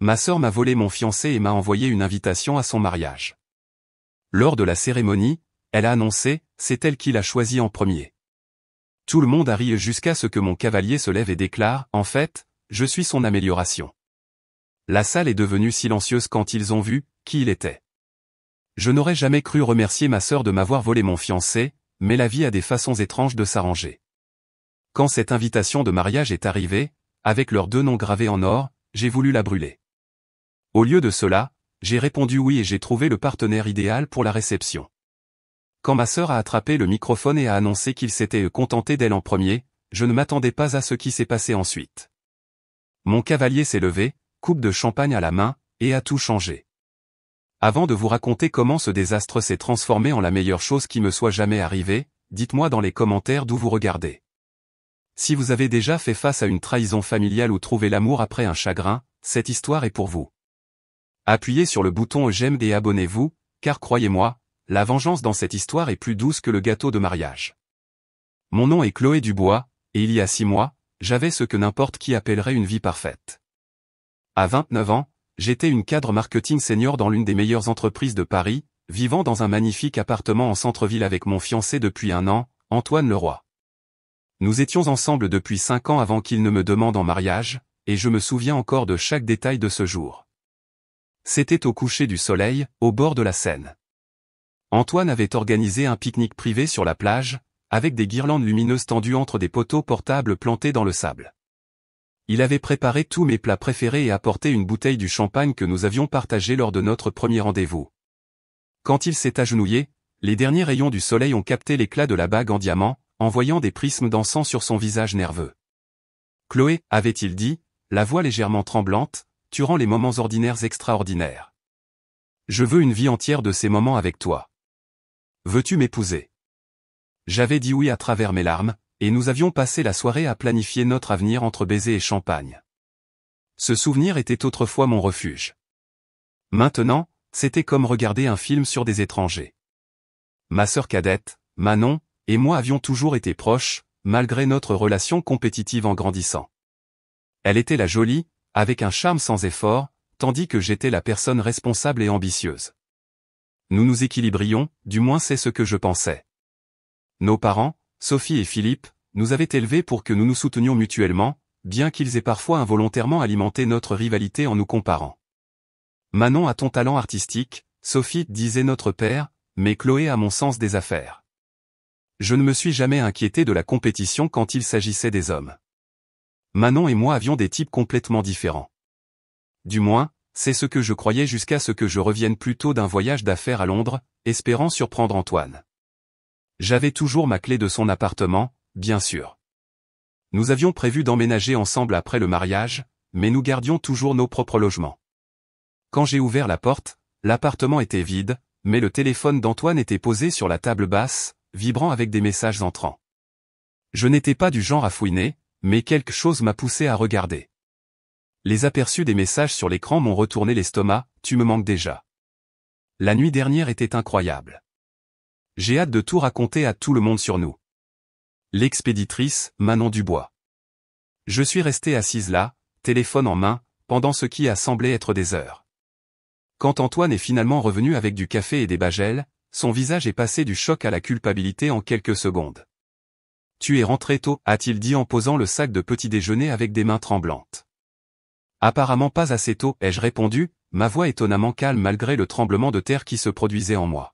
Ma sœur m'a volé mon fiancé et m'a envoyé une invitation à son mariage. Lors de la cérémonie, elle a annoncé, c'est elle qui l'a choisi en premier. Tout le monde a ri jusqu'à ce que mon cavalier se lève et déclare, en fait, je suis son amélioration. La salle est devenue silencieuse quand ils ont vu qui il était. Je n'aurais jamais cru remercier ma sœur de m'avoir volé mon fiancé, mais la vie a des façons étranges de s'arranger. Quand cette invitation de mariage est arrivée, avec leurs 2 noms gravés en or, j'ai voulu la brûler. Au lieu de cela, j'ai répondu oui et j'ai trouvé le partenaire idéal pour la réception. Quand ma sœur a attrapé le microphone et a annoncé qu'il s'était contenté d'elle en premier, je ne m'attendais pas à ce qui s'est passé ensuite. Mon cavalier s'est levé, coupe de champagne à la main, et a tout changé. Avant de vous raconter comment ce désastre s'est transformé en la meilleure chose qui me soit jamais arrivée, dites-moi dans les commentaires d'où vous regardez. Si vous avez déjà fait face à une trahison familiale ou trouvé l'amour après un chagrin, cette histoire est pour vous. Appuyez sur le bouton j'aime et abonnez-vous, car croyez-moi, la vengeance dans cette histoire est plus douce que le gâteau de mariage. Mon nom est Chloé Dubois, et il y a 6 mois, j'avais ce que n'importe qui appellerait une vie parfaite. À 29 ans, j'étais une cadre marketing senior dans l'une des meilleures entreprises de Paris, vivant dans un magnifique appartement en centre-ville avec mon fiancé depuis 1 an, Antoine Leroy. Nous étions ensemble depuis 5 ans avant qu'il ne me demande en mariage, et je me souviens encore de chaque détail de ce jour. C'était au coucher du soleil, au bord de la Seine. Antoine avait organisé un pique-nique privé sur la plage, avec des guirlandes lumineuses tendues entre des poteaux portables plantés dans le sable. Il avait préparé tous mes plats préférés et apporté une bouteille du champagne que nous avions partagé lors de notre premier rendez-vous. Quand il s'est agenouillé, les derniers rayons du soleil ont capté l'éclat de la bague en diamant, envoyant des prismes dansant sur son visage nerveux. « Chloé » avait-il dit, la voix légèrement tremblante, tu rends les moments ordinaires extraordinaires. Je veux une vie entière de ces moments avec toi. Veux-tu m'épouser? J'avais dit oui à travers mes larmes, et nous avions passé la soirée à planifier notre avenir entre baisers et champagne. Ce souvenir était autrefois mon refuge. Maintenant, c'était comme regarder un film sur des étrangers. Ma sœur cadette, Manon, et moi avions toujours été proches, malgré notre relation compétitive en grandissant. Elle était la jolie, avec un charme sans effort, tandis que j'étais la personne responsable et ambitieuse. Nous nous équilibrions, du moins c'est ce que je pensais. Nos parents, Sophie et Philippe, nous avaient élevés pour que nous nous soutenions mutuellement, bien qu'ils aient parfois involontairement alimenté notre rivalité en nous comparant. Manon a ton talent artistique, Sophie, disait notre père, mais Chloé a mon sens des affaires. Je ne me suis jamais inquiété de la compétition quand il s'agissait des hommes. Manon et moi avions des types complètement différents. Du moins, c'est ce que je croyais jusqu'à ce que je revienne plus tôt d'un voyage d'affaires à Londres, espérant surprendre Antoine. J'avais toujours ma clé de son appartement, bien sûr. Nous avions prévu d'emménager ensemble après le mariage, mais nous gardions toujours nos propres logements. Quand j'ai ouvert la porte, l'appartement était vide, mais le téléphone d'Antoine était posé sur la table basse, vibrant avec des messages entrants. Je n'étais pas du genre à fouiner, mais quelque chose m'a poussé à regarder. Les aperçus des messages sur l'écran m'ont retourné l'estomac, tu me manques déjà. La nuit dernière était incroyable. J'ai hâte de tout raconter à tout le monde sur nous. L'expéditrice, Manon Dubois. Je suis restée assise là, téléphone en main, pendant ce qui a semblé être des heures. Quand Antoine est finalement revenu avec du café et des bagels, son visage est passé du choc à la culpabilité en quelques secondes. Tu es rentré tôt, a-t-il dit en posant le sac de petit déjeuner avec des mains tremblantes. Apparemment pas assez tôt, ai-je répondu, ma voix étonnamment calme malgré le tremblement de terre qui se produisait en moi.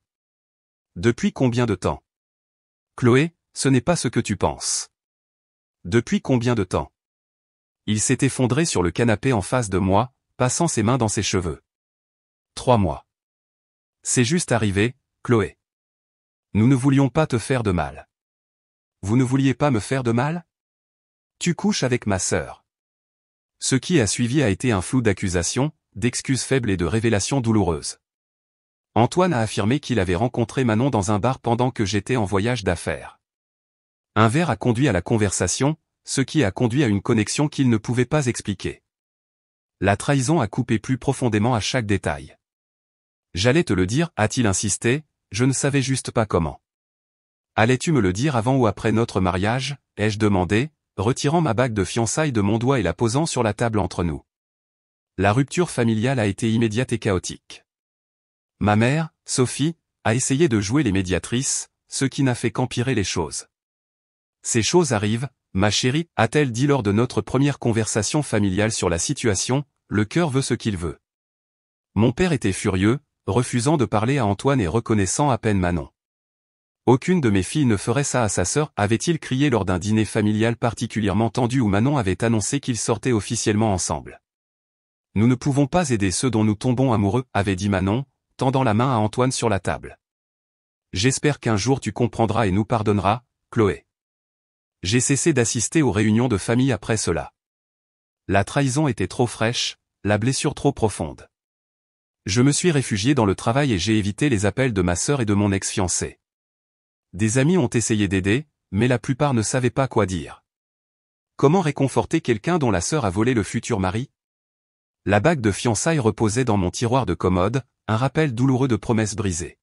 Depuis combien de temps? Chloé, ce n'est pas ce que tu penses. Depuis combien de temps? Il s'est effondré sur le canapé en face de moi, passant ses mains dans ses cheveux. 3 mois. C'est juste arrivé, Chloé. Nous ne voulions pas te faire de mal. Vous ne vouliez pas me faire de mal? Tu couches avec ma sœur. Ce qui a suivi a été un flou d'accusations, d'excuses faibles et de révélations douloureuses. Antoine a affirmé qu'il avait rencontré Manon dans un bar pendant que j'étais en voyage d'affaires. Un verre a conduit à la conversation, ce qui a conduit à une connexion qu'il ne pouvait pas expliquer. La trahison a coupé plus profondément à chaque détail. J'allais te le dire, a-t-il insisté, je ne savais juste pas comment. Allais-tu me le dire avant ou après notre mariage, ai-je demandé, retirant ma bague de fiançailles de mon doigt et la posant sur la table entre nous. La rupture familiale a été immédiate et chaotique. Ma mère, Sophie, a essayé de jouer les médiatrices, ce qui n'a fait qu'empirer les choses. Ces choses arrivent, ma chérie, a-t-elle dit lors de notre première conversation familiale sur la situation, le cœur veut ce qu'il veut. Mon père était furieux, refusant de parler à Antoine et reconnaissant à peine Manon. Aucune de mes filles ne ferait ça à sa sœur, avait-il crié lors d'un dîner familial particulièrement tendu où Manon avait annoncé qu'ils sortaient officiellement ensemble. Nous ne pouvons pas aider ceux dont nous tombons amoureux, avait dit Manon, tendant la main à Antoine sur la table. J'espère qu'un jour tu comprendras et nous pardonneras, Chloé. J'ai cessé d'assister aux réunions de famille après cela. La trahison était trop fraîche, la blessure trop profonde. Je me suis réfugié dans le travail et j'ai évité les appels de ma sœur et de mon ex-fiancé. Des amis ont essayé d'aider, mais la plupart ne savaient pas quoi dire. Comment réconforter quelqu'un dont la sœur a volé le futur mari? La bague de fiançailles reposait dans mon tiroir de commode, un rappel douloureux de promesses brisées.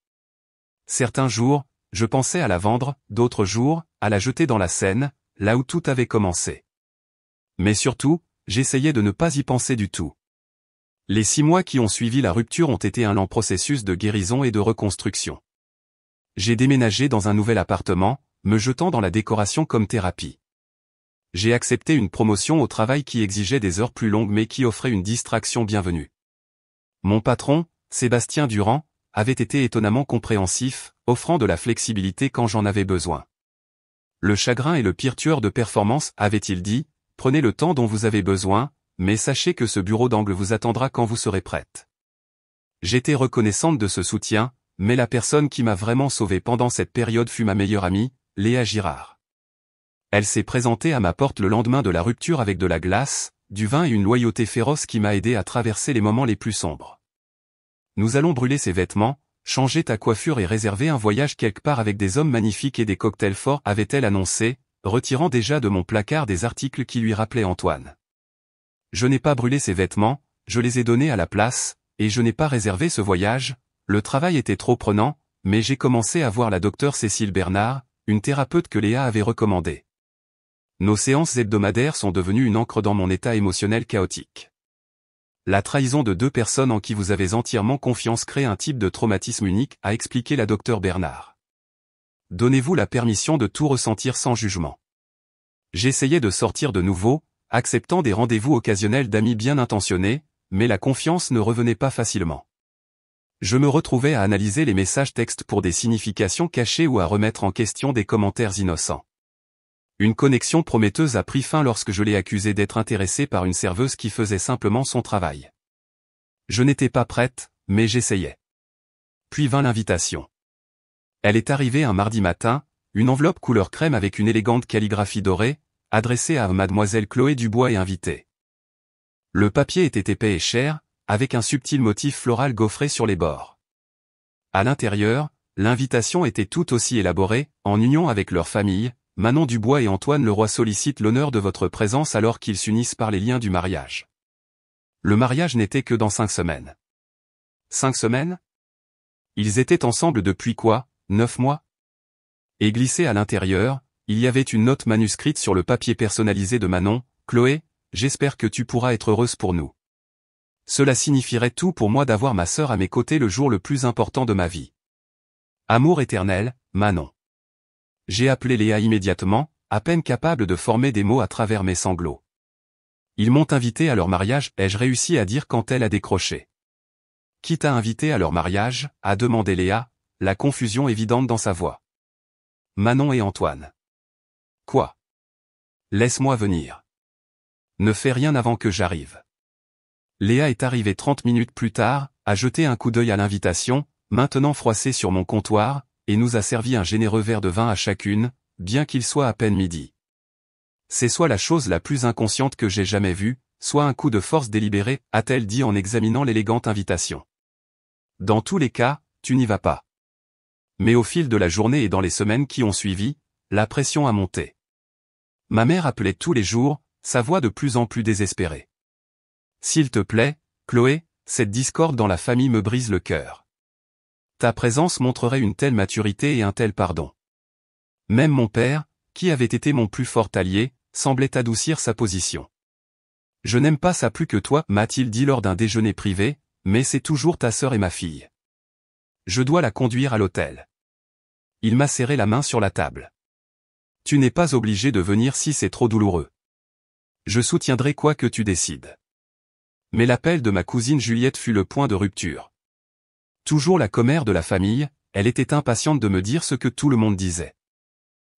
Certains jours, je pensais à la vendre, d'autres jours, à la jeter dans la Seine, là où tout avait commencé. Mais surtout, j'essayais de ne pas y penser du tout. Les 6 mois qui ont suivi la rupture ont été un lent processus de guérison et de reconstruction. J'ai déménagé dans un nouvel appartement, me jetant dans la décoration comme thérapie. J'ai accepté une promotion au travail qui exigeait des heures plus longues mais qui offrait une distraction bienvenue. Mon patron, Sébastien Durand, avait été étonnamment compréhensif, offrant de la flexibilité quand j'en avais besoin. Le chagrin est le pire tueur de performance, avait-il dit, prenez le temps dont vous avez besoin, mais sachez que ce bureau d'angle vous attendra quand vous serez prête. J'étais reconnaissante de ce soutien, mais la personne qui m'a vraiment sauvé pendant cette période fut ma meilleure amie, Léa Girard. Elle s'est présentée à ma porte le lendemain de la rupture avec de la glace, du vin et une loyauté féroce qui m'a aidé à traverser les moments les plus sombres. Nous allons brûler ses vêtements, changer ta coiffure et réserver un voyage quelque part avec des hommes magnifiques et des cocktails forts, avait-elle annoncé, retirant déjà de mon placard des articles qui lui rappelaient Antoine. Je n'ai pas brûlé ses vêtements, je les ai donnés à la place, et je n'ai pas réservé ce voyage, le travail était trop prenant, mais j'ai commencé à voir la docteure Cécile Bernard, une thérapeute que Léa avait recommandée. Nos séances hebdomadaires sont devenues une encre dans mon état émotionnel chaotique. La trahison de 2 personnes en qui vous avez entièrement confiance crée un type de traumatisme unique, a expliqué la docteure Bernard. Donnez-vous la permission de tout ressentir sans jugement. J'essayais de sortir de nouveau, acceptant des rendez-vous occasionnels d'amis bien intentionnés, mais la confiance ne revenait pas facilement. Je me retrouvais à analyser les messages textes pour des significations cachées ou à remettre en question des commentaires innocents. Une connexion prometteuse a pris fin lorsque je l'ai accusée d'être intéressée par une serveuse qui faisait simplement son travail. Je n'étais pas prête, mais j'essayais. Puis vint l'invitation. Elle est arrivée un mardi matin, une enveloppe couleur crème avec une élégante calligraphie dorée, adressée à mademoiselle Chloé Dubois et invitée. Le papier était épais et cher, avec un subtil motif floral gaufré sur les bords. À l'intérieur, l'invitation était tout aussi élaborée, en union avec leur famille. Manon Dubois et Antoine Leroy sollicitent l'honneur de votre présence alors qu'ils s'unissent par les liens du mariage. Le mariage n'était que dans 5 semaines. 5 semaines? Ils étaient ensemble depuis quoi, 9 mois? Et glissé à l'intérieur, il y avait une note manuscrite sur le papier personnalisé de Manon, Chloé, j'espère que tu pourras être heureuse pour nous. Cela signifierait tout pour moi d'avoir ma sœur à mes côtés le jour le plus important de ma vie. Amour éternel, Manon. J'ai appelé Léa immédiatement, à peine capable de former des mots à travers mes sanglots. Ils m'ont invité à leur mariage, ai-je réussi à dire quand elle a décroché. Qui t'a invité à leur mariage, a demandé Léa, la confusion évidente dans sa voix. Manon et Antoine. Quoi? Laisse-moi venir. Ne fais rien avant que j'arrive. Léa est arrivée 30 minutes plus tard, a jeté un coup d'œil à l'invitation, maintenant froissée sur mon comptoir, et nous a servi un généreux verre de vin à chacune, bien qu'il soit à peine midi. C'est soit la chose la plus inconsciente que j'ai jamais vue, soit un coup de force délibéré, a-t-elle dit en examinant l'élégante invitation. Dans tous les cas, tu n'y vas pas. Mais au fil de la journée et dans les semaines qui ont suivi, la pression a monté. Ma mère appelait tous les jours, sa voix de plus en plus désespérée. S'il te plaît, Chloé, cette discorde dans la famille me brise le cœur. Ta présence montrerait une telle maturité et un tel pardon. Même mon père, qui avait été mon plus fort allié, semblait adoucir sa position. Je n'aime pas ça plus que toi, m'a-t-il dit lors d'un déjeuner privé, mais c'est toujours ta sœur et ma fille. Je dois la conduire à l'hôtel. Il m'a serré la main sur la table. Tu n'es pas obligé de venir si c'est trop douloureux. Je soutiendrai quoi que tu décides. Mais l'appel de ma cousine Juliette fut le point de rupture. Toujours la commère de la famille, elle était impatiente de me dire ce que tout le monde disait.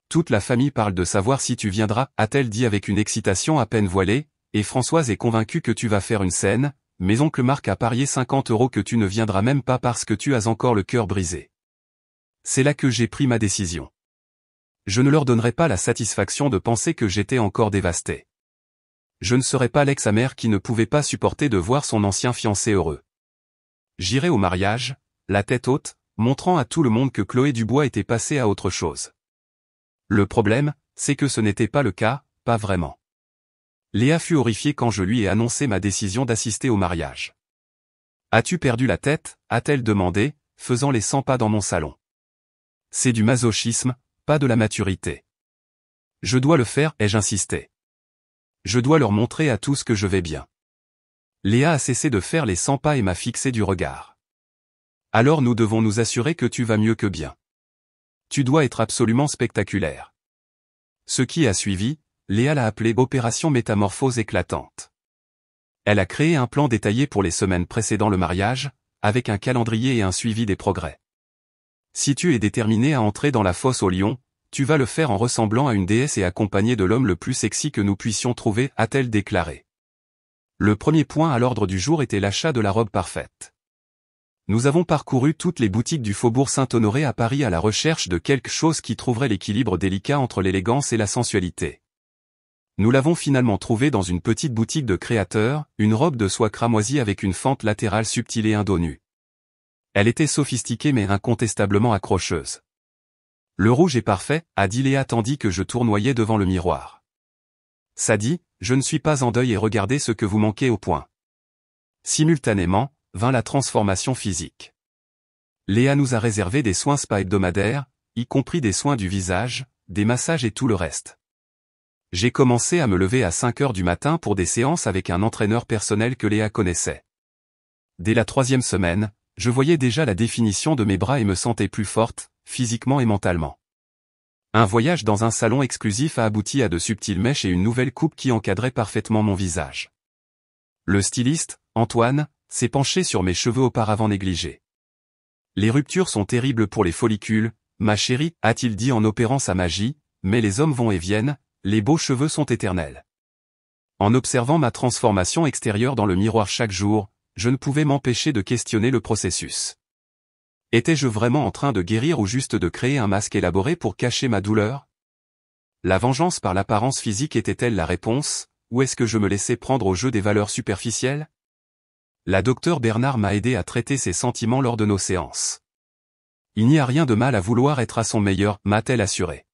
Toute la famille parle de savoir si tu viendras, a-t-elle dit avec une excitation à peine voilée, et Françoise est convaincue que tu vas faire une scène, mais oncle Marc a parié 50 € que tu ne viendras même pas parce que tu as encore le cœur brisé. C'est là que j'ai pris ma décision. Je ne leur donnerai pas la satisfaction de penser que j'étais encore dévasté. Je ne serai pas l'ex-mère qui ne pouvait pas supporter de voir son ancien fiancé heureux. J'irai au mariage, la tête haute, montrant à tout le monde que Chloé Dubois était passée à autre chose. Le problème, c'est que ce n'était pas le cas, pas vraiment. Léa fut horrifiée quand je lui ai annoncé ma décision d'assister au mariage. « As-tu perdu la tête ?» a-t-elle demandé, faisant les 100 pas dans mon salon. C'est du masochisme, pas de la maturité. Je dois le faire, ai-je insisté. Je dois leur montrer à tous que je vais bien. Léa a cessé de faire les 100 pas et m'a fixé du regard. Alors nous devons nous assurer que tu vas mieux que bien. Tu dois être absolument spectaculaire. Ce qui a suivi, Léa l'a appelé Opération Métamorphose éclatante. Elle a créé un plan détaillé pour les semaines précédant le mariage, avec un calendrier et un suivi des progrès. Si tu es déterminé à entrer dans la fosse au lion, tu vas le faire en ressemblant à une déesse et accompagné de l'homme le plus sexy que nous puissions trouver, a-t-elle déclaré. Le premier point à l'ordre du jour était l'achat de la robe parfaite. Nous avons parcouru toutes les boutiques du Faubourg Saint-Honoré à Paris à la recherche de quelque chose qui trouverait l'équilibre délicat entre l'élégance et la sensualité. Nous l'avons finalement trouvée dans une petite boutique de créateurs, une robe de soie cramoisie avec une fente latérale subtile et un dos nu. Elle était sophistiquée mais incontestablement accrocheuse. Le rouge est parfait, a dit Léa tandis que je tournoyais devant le miroir. Ça dit, je ne suis pas en deuil et regardez ce que vous manquez au point. Simultanément, vint la transformation physique. Léa nous a réservé des soins spa hebdomadaires, y compris des soins du visage, des massages et tout le reste. J'ai commencé à me lever à 5 heures du matin pour des séances avec un entraîneur personnel que Léa connaissait. Dès la 3e semaine, je voyais déjà la définition de mes bras et me sentais plus forte, physiquement et mentalement. Un voyage dans un salon exclusif a abouti à de subtiles mèches et une nouvelle coupe qui encadrait parfaitement mon visage. Le styliste, Antoine, s'est penché sur mes cheveux auparavant négligés. Les ruptures sont terribles pour les follicules, ma chérie, a-t-il dit en opérant sa magie, mais les hommes vont et viennent, les beaux cheveux sont éternels. En observant ma transformation extérieure dans le miroir chaque jour, je ne pouvais m'empêcher de questionner le processus. Étais-je vraiment en train de guérir ou juste de créer un masque élaboré pour cacher ma douleur? La vengeance par l'apparence physique était-elle la réponse, ou est-ce que je me laissais prendre au jeu des valeurs superficielles? La docteure Bernard m'a aidé à traiter ces sentiments lors de nos séances. Il n'y a rien de mal à vouloir être à son meilleur, m'a-t-elle assuré.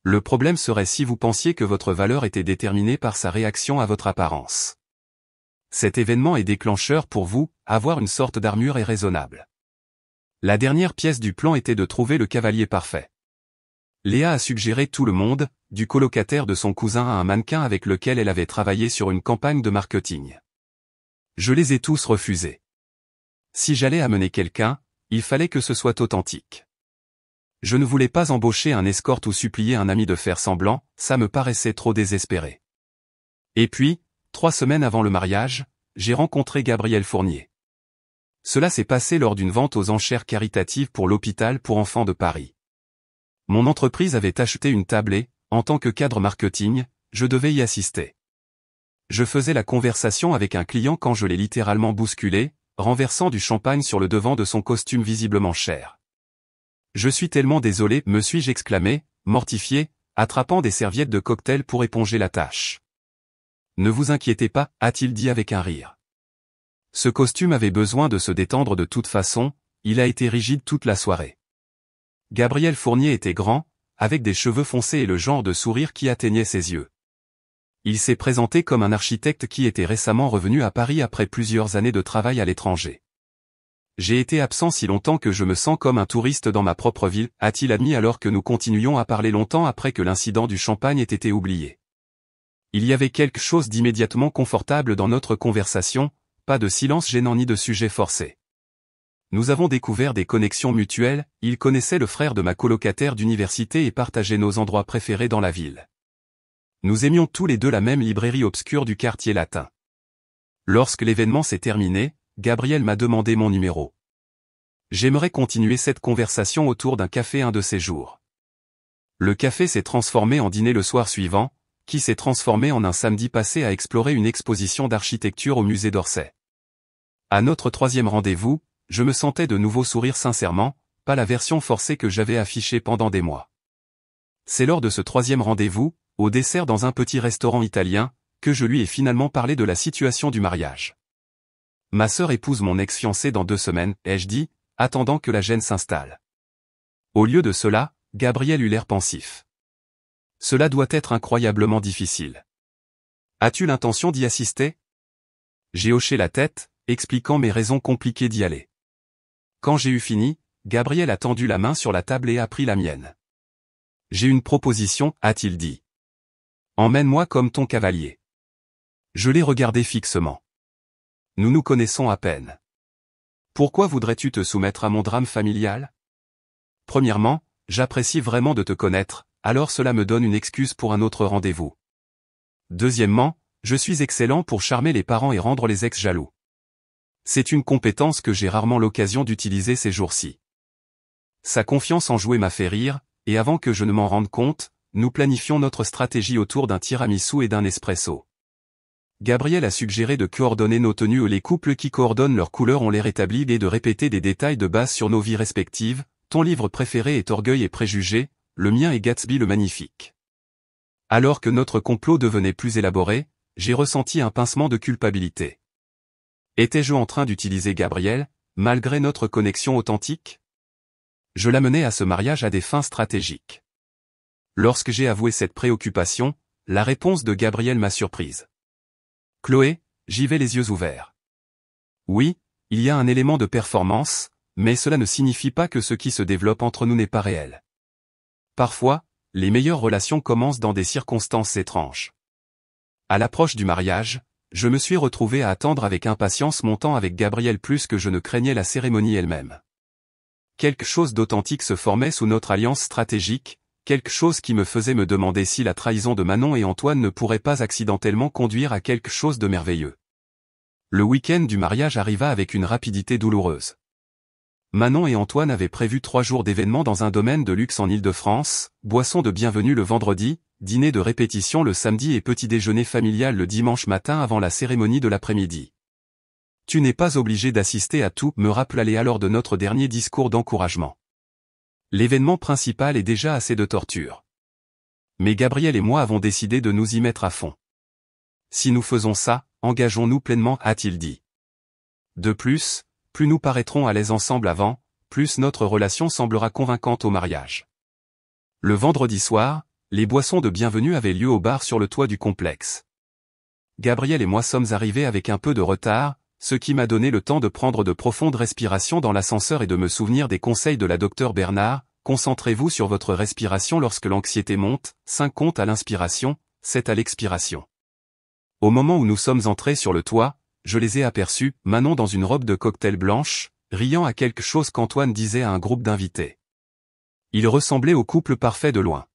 Le problème serait si vous pensiez que votre valeur était déterminée par sa réaction à votre apparence. Cet événement est déclencheur pour vous, avoir une sorte d'armure est raisonnable. La dernière pièce du plan était de trouver le cavalier parfait. Léa a suggéré tout le monde, du colocataire de son cousin à un mannequin avec lequel elle avait travaillé sur une campagne de marketing. Je les ai tous refusés. Si j'allais amener quelqu'un, il fallait que ce soit authentique. Je ne voulais pas embaucher un escorte ou supplier un ami de faire semblant, ça me paraissait trop désespéré. Et puis, 3 semaines avant le mariage, j'ai rencontré Gabriel Fournier. Cela s'est passé lors d'une vente aux enchères caritatives pour l'hôpital pour enfants de Paris. Mon entreprise avait acheté une table et, en tant que cadre marketing, je devais y assister. Je faisais la conversation avec un client quand je l'ai littéralement bousculé, renversant du champagne sur le devant de son costume visiblement cher. Je suis tellement désolé, me suis-je exclamé, mortifié, attrapant des serviettes de cocktail pour éponger la tâche. Ne vous inquiétez pas, a-t-il dit avec un rire. Ce costume avait besoin de se détendre de toute façon, il a été rigide toute la soirée. Gabriel Fournier était grand, avec des cheveux foncés et le genre de sourire qui atteignait ses yeux. Il s'est présenté comme un architecte qui était récemment revenu à Paris après plusieurs années de travail à l'étranger. J'ai été absent si longtemps que je me sens comme un touriste dans ma propre ville, a-t-il admis alors que nous continuions à parler longtemps après que l'incident du champagne ait été oublié. Il y avait quelque chose d'immédiatement confortable dans notre conversation, pas de silence gênant ni de sujet forcé. Nous avons découvert des connexions mutuelles, il connaissait le frère de ma colocataire d'université et partageait nos endroits préférés dans la ville. Nous aimions tous les deux la même librairie obscure du quartier latin. Lorsque l'événement s'est terminé, Gabriel m'a demandé mon numéro. J'aimerais continuer cette conversation autour d'un café un de ces jours. Le café s'est transformé en dîner le soir suivant, qui s'est transformé en un samedi passé à explorer une exposition d'architecture au musée d'Orsay. À notre troisième rendez-vous, je me sentais de nouveau sourire sincèrement, pas la version forcée que j'avais affichée pendant des mois. C'est lors de ce troisième rendez-vous, au dessert dans un petit restaurant italien, que je lui ai finalement parlé de la situation du mariage. Ma sœur épouse mon ex-fiancé dans 2 semaines, ai-je dit, attendant que la gêne s'installe. Au lieu de cela, Gabriel eut l'air pensif. Cela doit être incroyablement difficile. As-tu l'intention d'y assister? J'ai hoché la tête, expliquant mes raisons compliquées d'y aller. Quand j'ai eu fini, Gabriel a tendu la main sur la table et a pris la mienne. J'ai une proposition, a-t-il dit. Emmène-moi comme ton cavalier. Je l'ai regardé fixement. Nous nous connaissons à peine. Pourquoi voudrais-tu te soumettre à mon drame familial? Premièrement, j'apprécie vraiment de te connaître, alors cela me donne une excuse pour un autre rendez-vous. Deuxièmement, je suis excellent pour charmer les parents et rendre les ex jaloux. C'est une compétence que j'ai rarement l'occasion d'utiliser ces jours-ci. Sa confiance en jouer m'a fait rire, et avant que je ne m'en rende compte, nous planifions notre stratégie autour d'un tiramisu et d'un espresso. Gabriel a suggéré de coordonner nos tenues ou les couples qui coordonnent leurs couleurs ont l'air établis et de répéter des détails de base sur nos vies respectives. Ton livre préféré est Orgueil et Préjugés, le mien est Gatsby le Magnifique. Alors que notre complot devenait plus élaboré, j'ai ressenti un pincement de culpabilité. Étais-je en train d'utiliser Gabriel, malgré notre connexion authentique? Je l'amenais à ce mariage à des fins stratégiques. Lorsque j'ai avoué cette préoccupation, la réponse de Gabriel m'a surprise. Chloé, j'y vais les yeux ouverts. Oui, il y a un élément de performance, mais cela ne signifie pas que ce qui se développe entre nous n'est pas réel. Parfois, les meilleures relations commencent dans des circonstances étranges. À l'approche du mariage, je me suis retrouvé à attendre avec impatience mon temps avec Gabriel plus que je ne craignais la cérémonie elle-même. Quelque chose d'authentique se formait sous notre alliance stratégique, quelque chose qui me faisait me demander si la trahison de Manon et Antoine ne pourrait pas accidentellement conduire à quelque chose de merveilleux. Le week-end du mariage arriva avec une rapidité douloureuse. Manon et Antoine avaient prévu 3 jours d'événements dans un domaine de luxe en Île-de-France, boisson de bienvenue le vendredi, dîner de répétition le samedi et petit déjeuner familial le dimanche matin avant la cérémonie de l'après-midi. Tu n'es pas obligé d'assister à tout, me rappelait alors de notre dernier discours d'encouragement. L'événement principal est déjà assez de torture. Mais Gabriel et moi avons décidé de nous y mettre à fond. Si nous faisons ça, engageons-nous pleinement, a-t-il dit. De plus, plus nous paraîtrons à l'aise ensemble avant, plus notre relation semblera convaincante au mariage. Le vendredi soir, les boissons de bienvenue avaient lieu au bar sur le toit du complexe. Gabriel et moi sommes arrivés avec un peu de retard, ce qui m'a donné le temps de prendre de profondes respirations dans l'ascenseur et de me souvenir des conseils de la docteure Bernard. Concentrez-vous sur votre respiration lorsque l'anxiété monte, 5 comptes à l'inspiration, 7 à l'expiration. Au moment où nous sommes entrés sur le toit, je les ai aperçus, Manon dans une robe de cocktail blanche, riant à quelque chose qu'Antoine disait à un groupe d'invités. Ils ressemblaient au couple parfait de loin.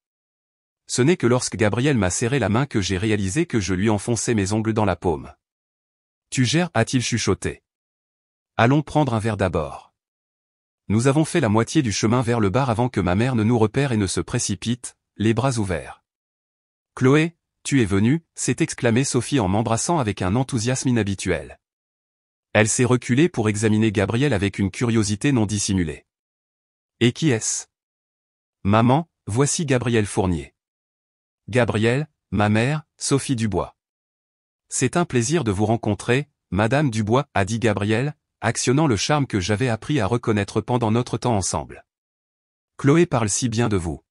Ce n'est que lorsque Gabriel m'a serré la main que j'ai réalisé que je lui enfonçais mes ongles dans la paume. Tu gères, a-t-il chuchoté. Allons prendre un verre d'abord. Nous avons fait la moitié du chemin vers le bar avant que ma mère ne nous repère et ne se précipite, les bras ouverts. Chloé, tu es venue, s'est exclamée Sophie en m'embrassant avec un enthousiasme inhabituel. Elle s'est reculée pour examiner Gabriel avec une curiosité non dissimulée. Et qui est-ce? Maman, voici Gabriel Fournier. Gabriel, ma mère, Sophie Dubois. C'est un plaisir de vous rencontrer, Madame Dubois, a dit Gabriel, actionnant le charme que j'avais appris à reconnaître pendant notre temps ensemble. Chloé parle si bien de vous.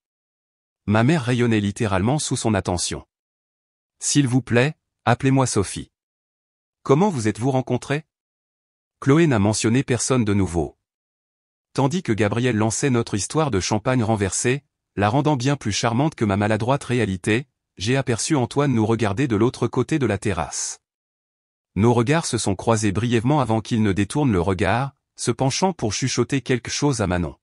Ma mère rayonnait littéralement sous son attention. S'il vous plaît, appelez-moi Sophie. Comment vous êtes-vous rencontrés? Chloé n'a mentionné personne de nouveau. Tandis que Gabriel lançait notre histoire de champagne renversée, la rendant bien plus charmante que ma maladroite réalité, j'ai aperçu Antoine nous regarder de l'autre côté de la terrasse. Nos regards se sont croisés brièvement avant qu'il ne détourne le regard, se penchant pour chuchoter quelque chose à Manon.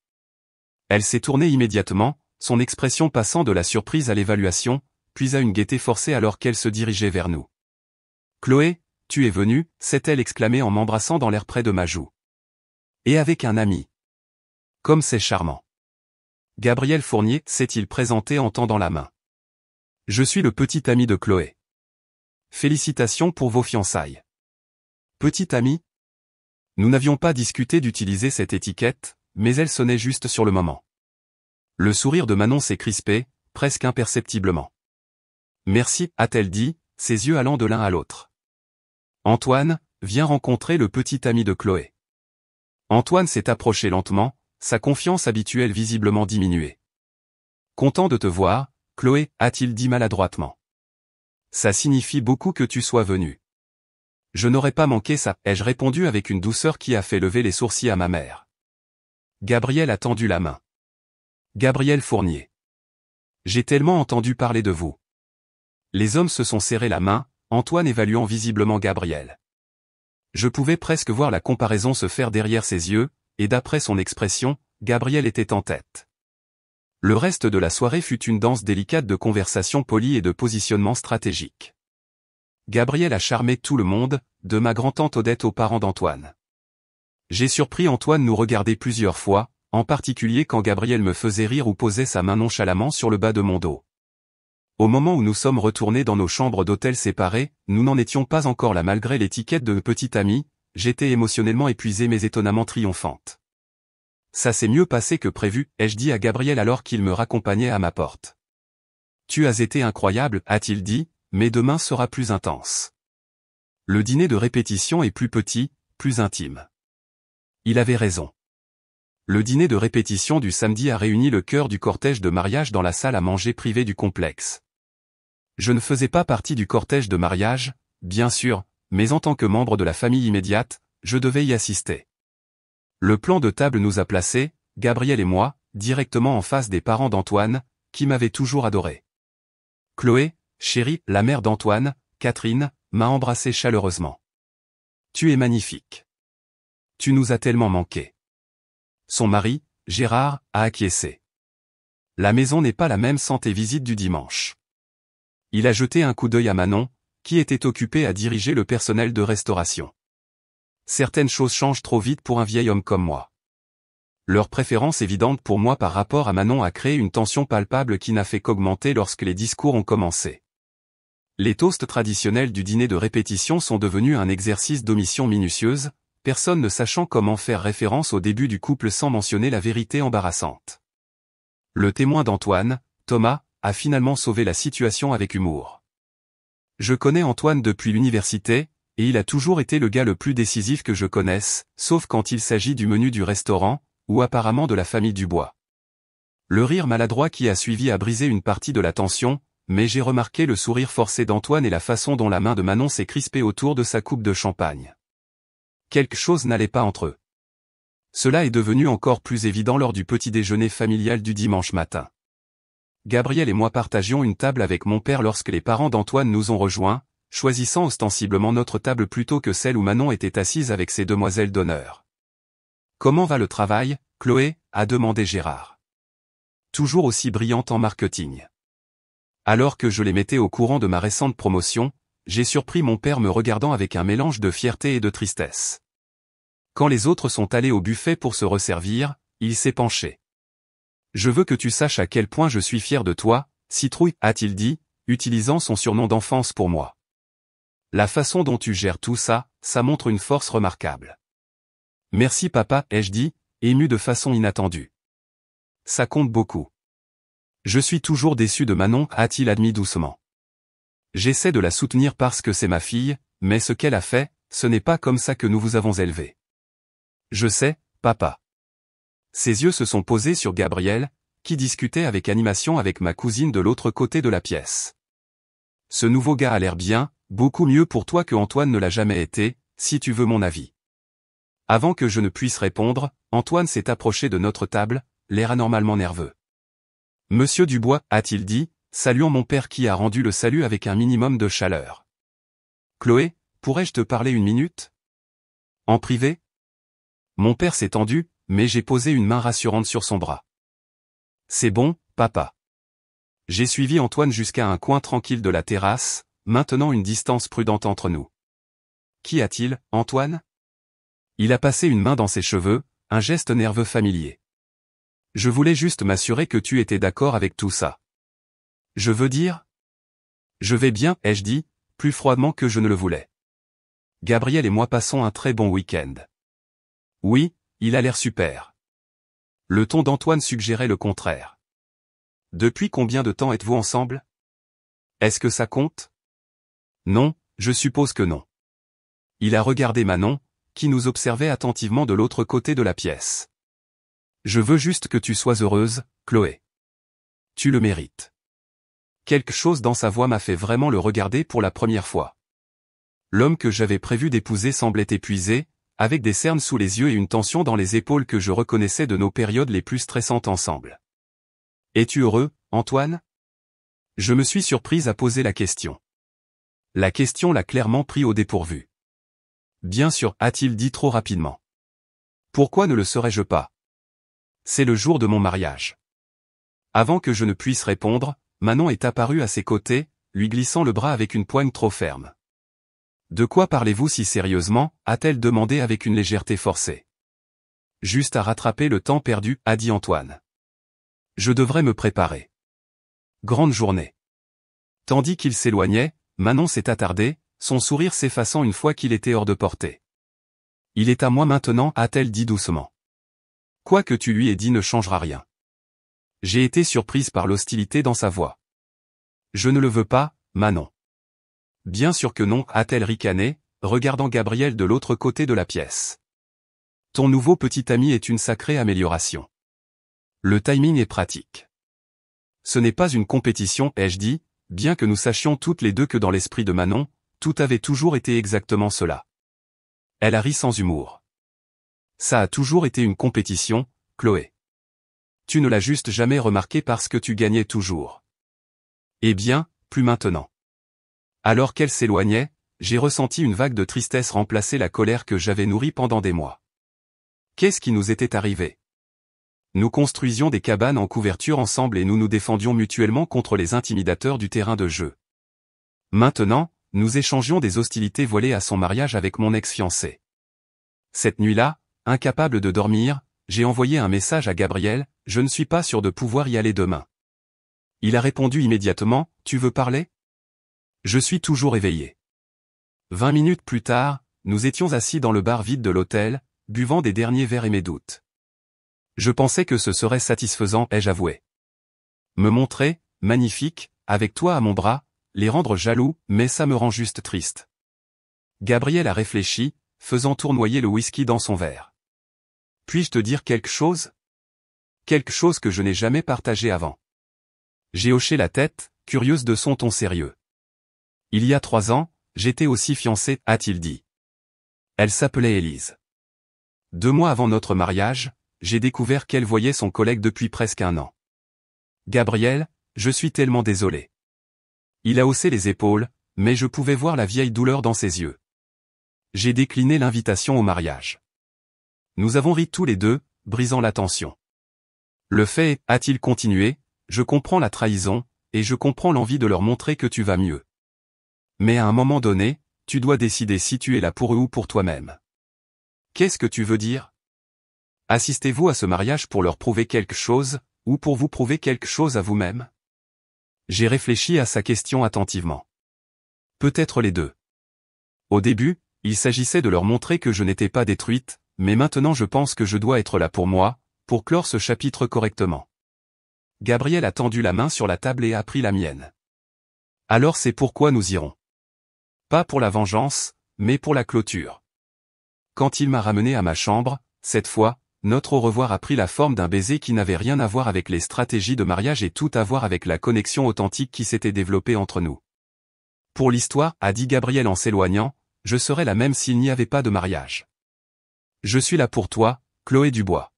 Elle s'est tournée immédiatement, son expression passant de la surprise à l'évaluation, puis à une gaieté forcée alors qu'elle se dirigeait vers nous. « Chloé, tu es venue » s'est-elle exclamée en m'embrassant dans l'air près de ma joue. « Et avec un ami. Comme c'est charmant. » Gabriel Fournier s'est-il présenté en tendant la main. « Je suis le petit ami de Chloé. Félicitations pour vos fiançailles. » Petit ami ? Nous n'avions pas discuté d'utiliser cette étiquette, mais elle sonnait juste sur le moment. Le sourire de Manon s'est crispé, presque imperceptiblement. « Merci » a-t-elle dit, ses yeux allant de l'un à l'autre. « Antoine, viens rencontrer le petit ami de Chloé. » Antoine s'est approché lentement, sa confiance habituelle visiblement diminuée. « Content de te voir, Chloé » a-t-il dit maladroitement. « Ça signifie beaucoup que tu sois venue. »« Je n'aurais pas manqué ça » ai-je répondu avec une douceur qui a fait lever les sourcils à ma mère. Gabriel a tendu la main. « Gabriel Fournier. J'ai tellement entendu parler de vous. » Les hommes se sont serrés la main, Antoine évaluant visiblement Gabriel. Je pouvais presque voir la comparaison se faire derrière ses yeux, et d'après son expression, Gabriel était en tête. Le reste de la soirée fut une danse délicate de conversation polie et de positionnement stratégique. Gabriel a charmé tout le monde, de ma grand-tante Odette aux parents d'Antoine. J'ai surpris Antoine nous regarder plusieurs fois, en particulier quand Gabriel me faisait rire ou posait sa main nonchalamment sur le bas de mon dos. Au moment où nous sommes retournés dans nos chambres d'hôtel séparées, nous n'en étions pas encore là malgré l'étiquette de petit ami, j'étais émotionnellement épuisée mais étonnamment triomphante. Ça s'est mieux passé que prévu, ai-je dit à Gabriel alors qu'il me raccompagnait à ma porte. Tu as été incroyable, a-t-il dit, mais demain sera plus intense. Le dîner de répétition est plus petit, plus intime. Il avait raison. Le dîner de répétition du samedi a réuni le cœur du cortège de mariage dans la salle à manger privée du complexe. Je ne faisais pas partie du cortège de mariage, bien sûr, mais en tant que membre de la famille immédiate, je devais y assister. Le plan de table nous a placés, Gabriel et moi, directement en face des parents d'Antoine, qui m'avaient toujours adoré. Chloé, chérie, la mère d'Antoine, Catherine, m'a embrassé chaleureusement. Tu es magnifique. Tu nous as tellement manqué. Son mari, Gérard, a acquiescé. La maison n'est pas la même sans tes visites du dimanche. Il a jeté un coup d'œil à Manon, qui était occupée à diriger le personnel de restauration. Certaines choses changent trop vite pour un vieil homme comme moi. Leur préférence évidente pour moi par rapport à Manon a créé une tension palpable qui n'a fait qu'augmenter lorsque les discours ont commencé. Les toasts traditionnels du dîner de répétition sont devenus un exercice d'omission minutieuse, personne ne sachant comment faire référence au début du couple sans mentionner la vérité embarrassante. Le témoin d'Antoine, Thomas, a finalement sauvé la situation avec humour. Je connais Antoine depuis l'université, et il a toujours été le gars le plus décisif que je connaisse, sauf quand il s'agit du menu du restaurant, ou apparemment de la famille Dubois. Le rire maladroit qui a suivi a brisé une partie de la tension, mais j'ai remarqué le sourire forcé d'Antoine et la façon dont la main de Manon s'est crispée autour de sa coupe de champagne. Quelque chose n'allait pas entre eux. Cela est devenu encore plus évident lors du petit déjeuner familial du dimanche matin. Gabriel et moi partagions une table avec mon père lorsque les parents d'Antoine nous ont rejoints, choisissant ostensiblement notre table plutôt que celle où Manon était assise avec ses demoiselles d'honneur. « Comment va le travail, Chloé » a demandé Gérard. Toujours aussi brillante en marketing. Alors que je les mettais au courant de ma récente promotion, j'ai surpris mon père me regardant avec un mélange de fierté et de tristesse. Quand les autres sont allés au buffet pour se resservir, il s'est penché. « Je veux que tu saches à quel point je suis fier de toi, Citrouille » a-t-il dit, utilisant son surnom d'enfance pour moi. La façon dont tu gères tout ça, ça montre une force remarquable. Merci papa, ai-je dit, ému de façon inattendue. Ça compte beaucoup. Je suis toujours déçu de Manon, a-t-il admis doucement. J'essaie de la soutenir parce que c'est ma fille, mais ce qu'elle a fait, ce n'est pas comme ça que nous vous avons élevé. Je sais, papa. Ses yeux se sont posés sur Gabriel, qui discutait avec animation avec ma cousine de l'autre côté de la pièce. Ce nouveau gars a l'air bien, beaucoup mieux pour toi que Antoine ne l'a jamais été, si tu veux mon avis. Avant que je ne puisse répondre, Antoine s'est approché de notre table, l'air anormalement nerveux. Monsieur Dubois, a-t-il dit, saluant mon père qui a rendu le salut avec un minimum de chaleur. Chloé, pourrais-je te parler une minute? En privé? Mon père s'est tendu, mais j'ai posé une main rassurante sur son bras. C'est bon, papa. J'ai suivi Antoine jusqu'à un coin tranquille de la terrasse, maintenant une distance prudente entre nous. Qu'y a-t-il, Antoine? Il a passé une main dans ses cheveux, un geste nerveux familier. Je voulais juste m'assurer que tu étais d'accord avec tout ça. Je veux dire? Je vais bien, ai-je dit, plus froidement que je ne le voulais. Gabriel et moi passons un très bon week-end. Oui, il a l'air super. Le ton d'Antoine suggérait le contraire. Depuis combien de temps êtes-vous ensemble? Est-ce que ça compte? Non, je suppose que non. Il a regardé Manon, qui nous observait attentivement de l'autre côté de la pièce. Je veux juste que tu sois heureuse, Chloé. Tu le mérites. Quelque chose dans sa voix m'a fait vraiment le regarder pour la première fois. L'homme que j'avais prévu d'épouser semblait épuisé, avec des cernes sous les yeux et une tension dans les épaules que je reconnaissais de nos périodes les plus stressantes ensemble. Es-tu heureux, Antoine? Je me suis surprise à poser la question. La question l'a clairement pris au dépourvu. Bien sûr, a-t-il dit trop rapidement. Pourquoi ne le serais-je pas? C'est le jour de mon mariage. Avant que je ne puisse répondre, Manon est apparue à ses côtés, lui glissant le bras avec une poigne trop ferme. De quoi parlez-vous si sérieusement, a-t-elle demandé avec une légèreté forcée. Juste à rattraper le temps perdu, a dit Antoine. Je devrais me préparer. Grande journée. Tandis qu'il s'éloignait, Manon s'est attardée, son sourire s'effaçant une fois qu'il était hors de portée. Il est à moi maintenant, a-t-elle dit doucement. Quoi que tu lui aies dit ne changera rien. J'ai été surprise par l'hostilité dans sa voix. Je ne le veux pas, Manon. Bien sûr que non, a-t-elle ricané, regardant Gabriel de l'autre côté de la pièce. Ton nouveau petit ami est une sacrée amélioration. Le timing est pratique. Ce n'est pas une compétition, ai-je dit, bien que nous sachions toutes les deux que dans l'esprit de Manon, tout avait toujours été exactement cela. Elle a ri sans humour. Ça a toujours été une compétition, Chloé. Tu ne l'as juste jamais remarqué parce que tu gagnais toujours. Eh bien, plus maintenant. Alors qu'elle s'éloignait, j'ai ressenti une vague de tristesse remplacer la colère que j'avais nourrie pendant des mois. Qu'est-ce qui nous était arrivé? Nous construisions des cabanes en couverture ensemble et nous nous défendions mutuellement contre les intimidateurs du terrain de jeu. Maintenant, nous échangions des hostilités voilées à son mariage avec mon ex-fiancé. Cette nuit-là, incapable de dormir, j'ai envoyé un message à Gabriel, je ne suis pas sûr de pouvoir y aller demain. Il a répondu immédiatement, tu veux parler? Je suis toujours éveillé. 20 minutes plus tard, nous étions assis dans le bar vide de l'hôtel, buvant des derniers verres et mes doutes. Je pensais que ce serait satisfaisant, ai-je avoué. Me montrer, magnifique, avec toi à mon bras, les rendre jaloux, mais ça me rend juste triste. Gabriel a réfléchi, faisant tournoyer le whisky dans son verre. Puis-je te dire quelque chose? Quelque chose que je n'ai jamais partagé avant. J'ai hoché la tête, curieuse de son ton sérieux. Il y a 3 ans, j'étais aussi fiancé, a-t-il dit. Elle s'appelait Élise. 2 mois avant notre mariage, j'ai découvert qu'elle voyait son collègue depuis presque 1 an. Gabriel, je suis tellement désolé. Il a haussé les épaules, mais je pouvais voir la vieille douleur dans ses yeux. J'ai décliné l'invitation au mariage. Nous avons ri tous les deux, brisant la tension. Le fait est, a-t-il continué, je comprends la trahison, et je comprends l'envie de leur montrer que tu vas mieux. Mais à un moment donné, tu dois décider si tu es là pour eux ou pour toi-même. Qu'est-ce que tu veux dire? Assistez-vous à ce mariage pour leur prouver quelque chose, ou pour vous prouver quelque chose à vous-même? J'ai réfléchi à sa question attentivement. Peut-être les deux. Au début, il s'agissait de leur montrer que je n'étais pas détruite, mais maintenant je pense que je dois être là pour moi, pour clore ce chapitre correctement. Gabriel a tendu la main sur la table et a pris la mienne. Alors c'est pourquoi nous irons. Pas pour la vengeance, mais pour la clôture. Quand il m'a ramené à ma chambre, cette fois, notre au revoir a pris la forme d'un baiser qui n'avait rien à voir avec les stratégies de mariage et tout à voir avec la connexion authentique qui s'était développée entre nous. Pour l'histoire, a dit Gabriel en s'éloignant, je serais la même s'il n'y avait pas de mariage. Je suis là pour toi, Chloé Dubois.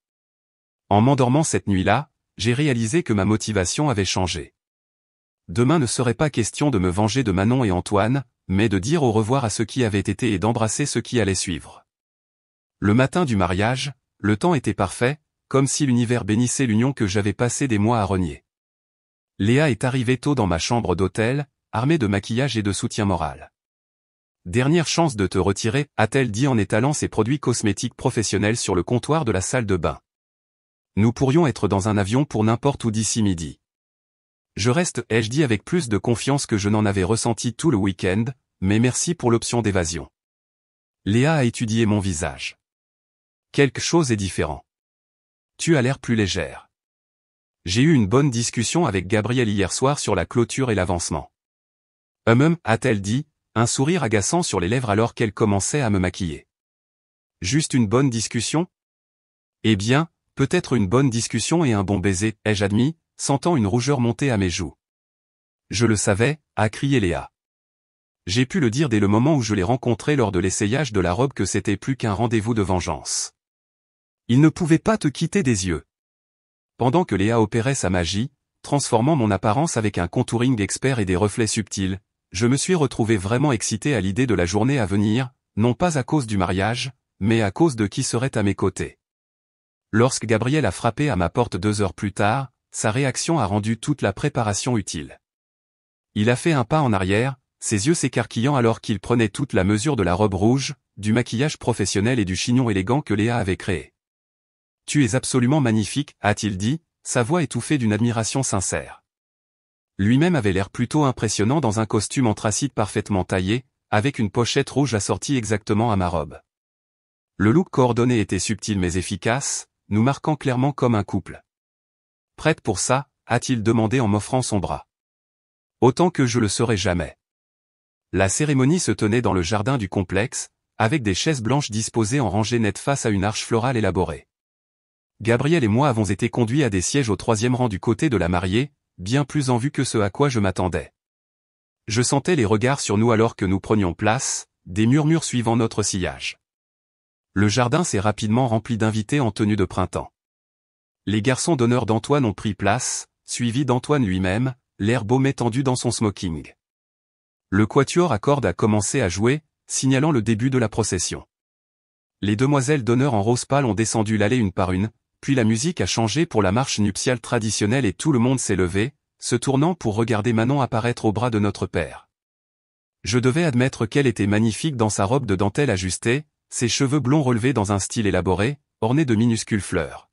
En m'endormant cette nuit-là, j'ai réalisé que ma motivation avait changé. demain ne serait pas question de me venger de Manon et Antoine, mais de dire au revoir à ce qui avait été et d'embrasser ce qui allait suivre. Le matin du mariage, le temps était parfait, comme si l'univers bénissait l'union que j'avais passé des mois à renier. Léa est arrivée tôt dans ma chambre d'hôtel, armée de maquillage et de soutien moral. Dernière chance de te retirer, a-t-elle dit en étalant ses produits cosmétiques professionnels sur le comptoir de la salle de bain. Nous pourrions être dans un avion pour n'importe où d'ici midi. Je reste, ai-je dit avec plus de confiance que je n'en avais ressenti tout le week-end, mais merci pour l'option d'évasion. Léa a étudié mon visage. Quelque chose est différent. Tu as l'air plus légère. J'ai eu une bonne discussion avec Gabrielle hier soir sur la clôture et l'avancement. A-t-elle dit, un sourire agaçant sur les lèvres alors qu'elle commençait à me maquiller. Juste une bonne discussion? Eh bien, peut-être une bonne discussion et un bon baiser, ai-je admis, sentant une rougeur monter à mes joues. Je le savais, a crié Léa. J'ai pu le dire dès le moment où je l'ai rencontré lors de l'essayage de la robe que c'était plus qu'un rendez-vous de vengeance. Il ne pouvait pas te quitter des yeux. Pendant que Léa opérait sa magie, transformant mon apparence avec un contouring expert et des reflets subtils, je me suis retrouvé vraiment excité à l'idée de la journée à venir, non pas à cause du mariage, mais à cause de qui serait à mes côtés. Lorsque Gabriel a frappé à ma porte 2 heures plus tard, sa réaction a rendu toute la préparation utile. Il a fait un pas en arrière, ses yeux s'écarquillant alors qu'il prenait toute la mesure de la robe rouge, du maquillage professionnel et du chignon élégant que Léa avait créé. « Tu es absolument magnifique », a-t-il dit, sa voix étouffée d'une admiration sincère. Lui-même avait l'air plutôt impressionnant dans un costume anthracite parfaitement taillé, avec une pochette rouge assortie exactement à ma robe. Le look coordonné était subtil mais efficace, nous marquant clairement comme un couple. « Prête pour ça ?» a-t-il demandé en m'offrant son bras. Autant que je le serai jamais. La cérémonie se tenait dans le jardin du complexe, avec des chaises blanches disposées en rangées nettes face à une arche florale élaborée. Gabriel et moi avons été conduits à des sièges au 3e rang du côté de la mariée, bien plus en vue que ce à quoi je m'attendais. Je sentais les regards sur nous alors que nous prenions place, des murmures suivant notre sillage. Le jardin s'est rapidement rempli d'invités en tenue de printemps. Les garçons d'honneur d'Antoine ont pris place, suivis d'Antoine lui-même, l'air baume étendu dans son smoking. Le quatuor à cordes a commencé à jouer, signalant le début de la procession. Les demoiselles d'honneur en rose pâle ont descendu l'allée une par une, puis la musique a changé pour la marche nuptiale traditionnelle et tout le monde s'est levé, se tournant pour regarder Manon apparaître au bras de notre père. Je devais admettre qu'elle était magnifique dans sa robe de dentelle ajustée, ses cheveux blonds relevés dans un style élaboré, ornés de minuscules fleurs.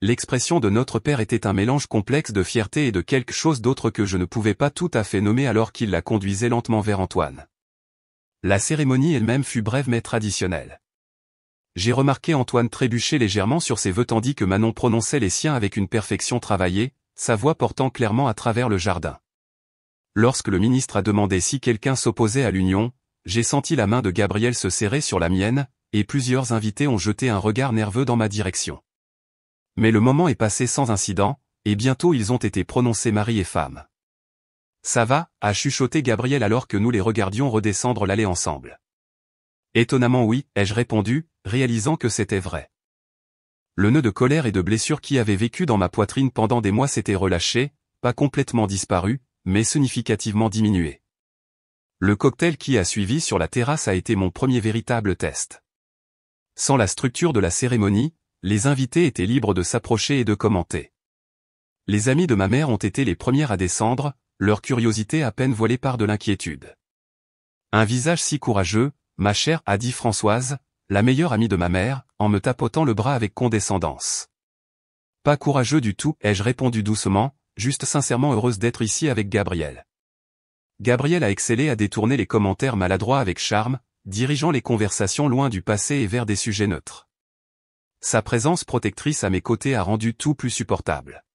L'expression de notre père était un mélange complexe de fierté et de quelque chose d'autre que je ne pouvais pas tout à fait nommer alors qu'il la conduisait lentement vers Antoine. La cérémonie elle-même fut brève mais traditionnelle. J'ai remarqué Antoine trébucher légèrement sur ses vœux tandis que Manon prononçait les siens avec une perfection travaillée, sa voix portant clairement à travers le jardin. Lorsque le ministre a demandé si quelqu'un s'opposait à l'union, j'ai senti la main de Gabriel se serrer sur la mienne, et plusieurs invités ont jeté un regard nerveux dans ma direction. Mais le moment est passé sans incident, et bientôt ils ont été prononcés mari et femme. « Ça va » a chuchoté Gabriel alors que nous les regardions redescendre l'allée ensemble. Étonnamment oui, ai-je répondu, réalisant que c'était vrai. Le nœud de colère et de blessure qui avait vécu dans ma poitrine pendant des mois s'était relâché, pas complètement disparu, mais significativement diminué. Le cocktail qui a suivi sur la terrasse a été mon premier véritable test. Sans la structure de la cérémonie, les invités étaient libres de s'approcher et de commenter. Les amis de ma mère ont été les premières à descendre, leur curiosité à peine voilée par de l'inquiétude. Un visage si courageux, ma chère, a dit Françoise, la meilleure amie de ma mère, en me tapotant le bras avec condescendance. Pas courageux du tout, ai-je répondu doucement, juste sincèrement heureuse d'être ici avec Gabriel. Gabriel a excellé à détourner les commentaires maladroits avec charme, dirigeant les conversations loin du passé et vers des sujets neutres. Sa présence protectrice à mes côtés a rendu tout plus supportable.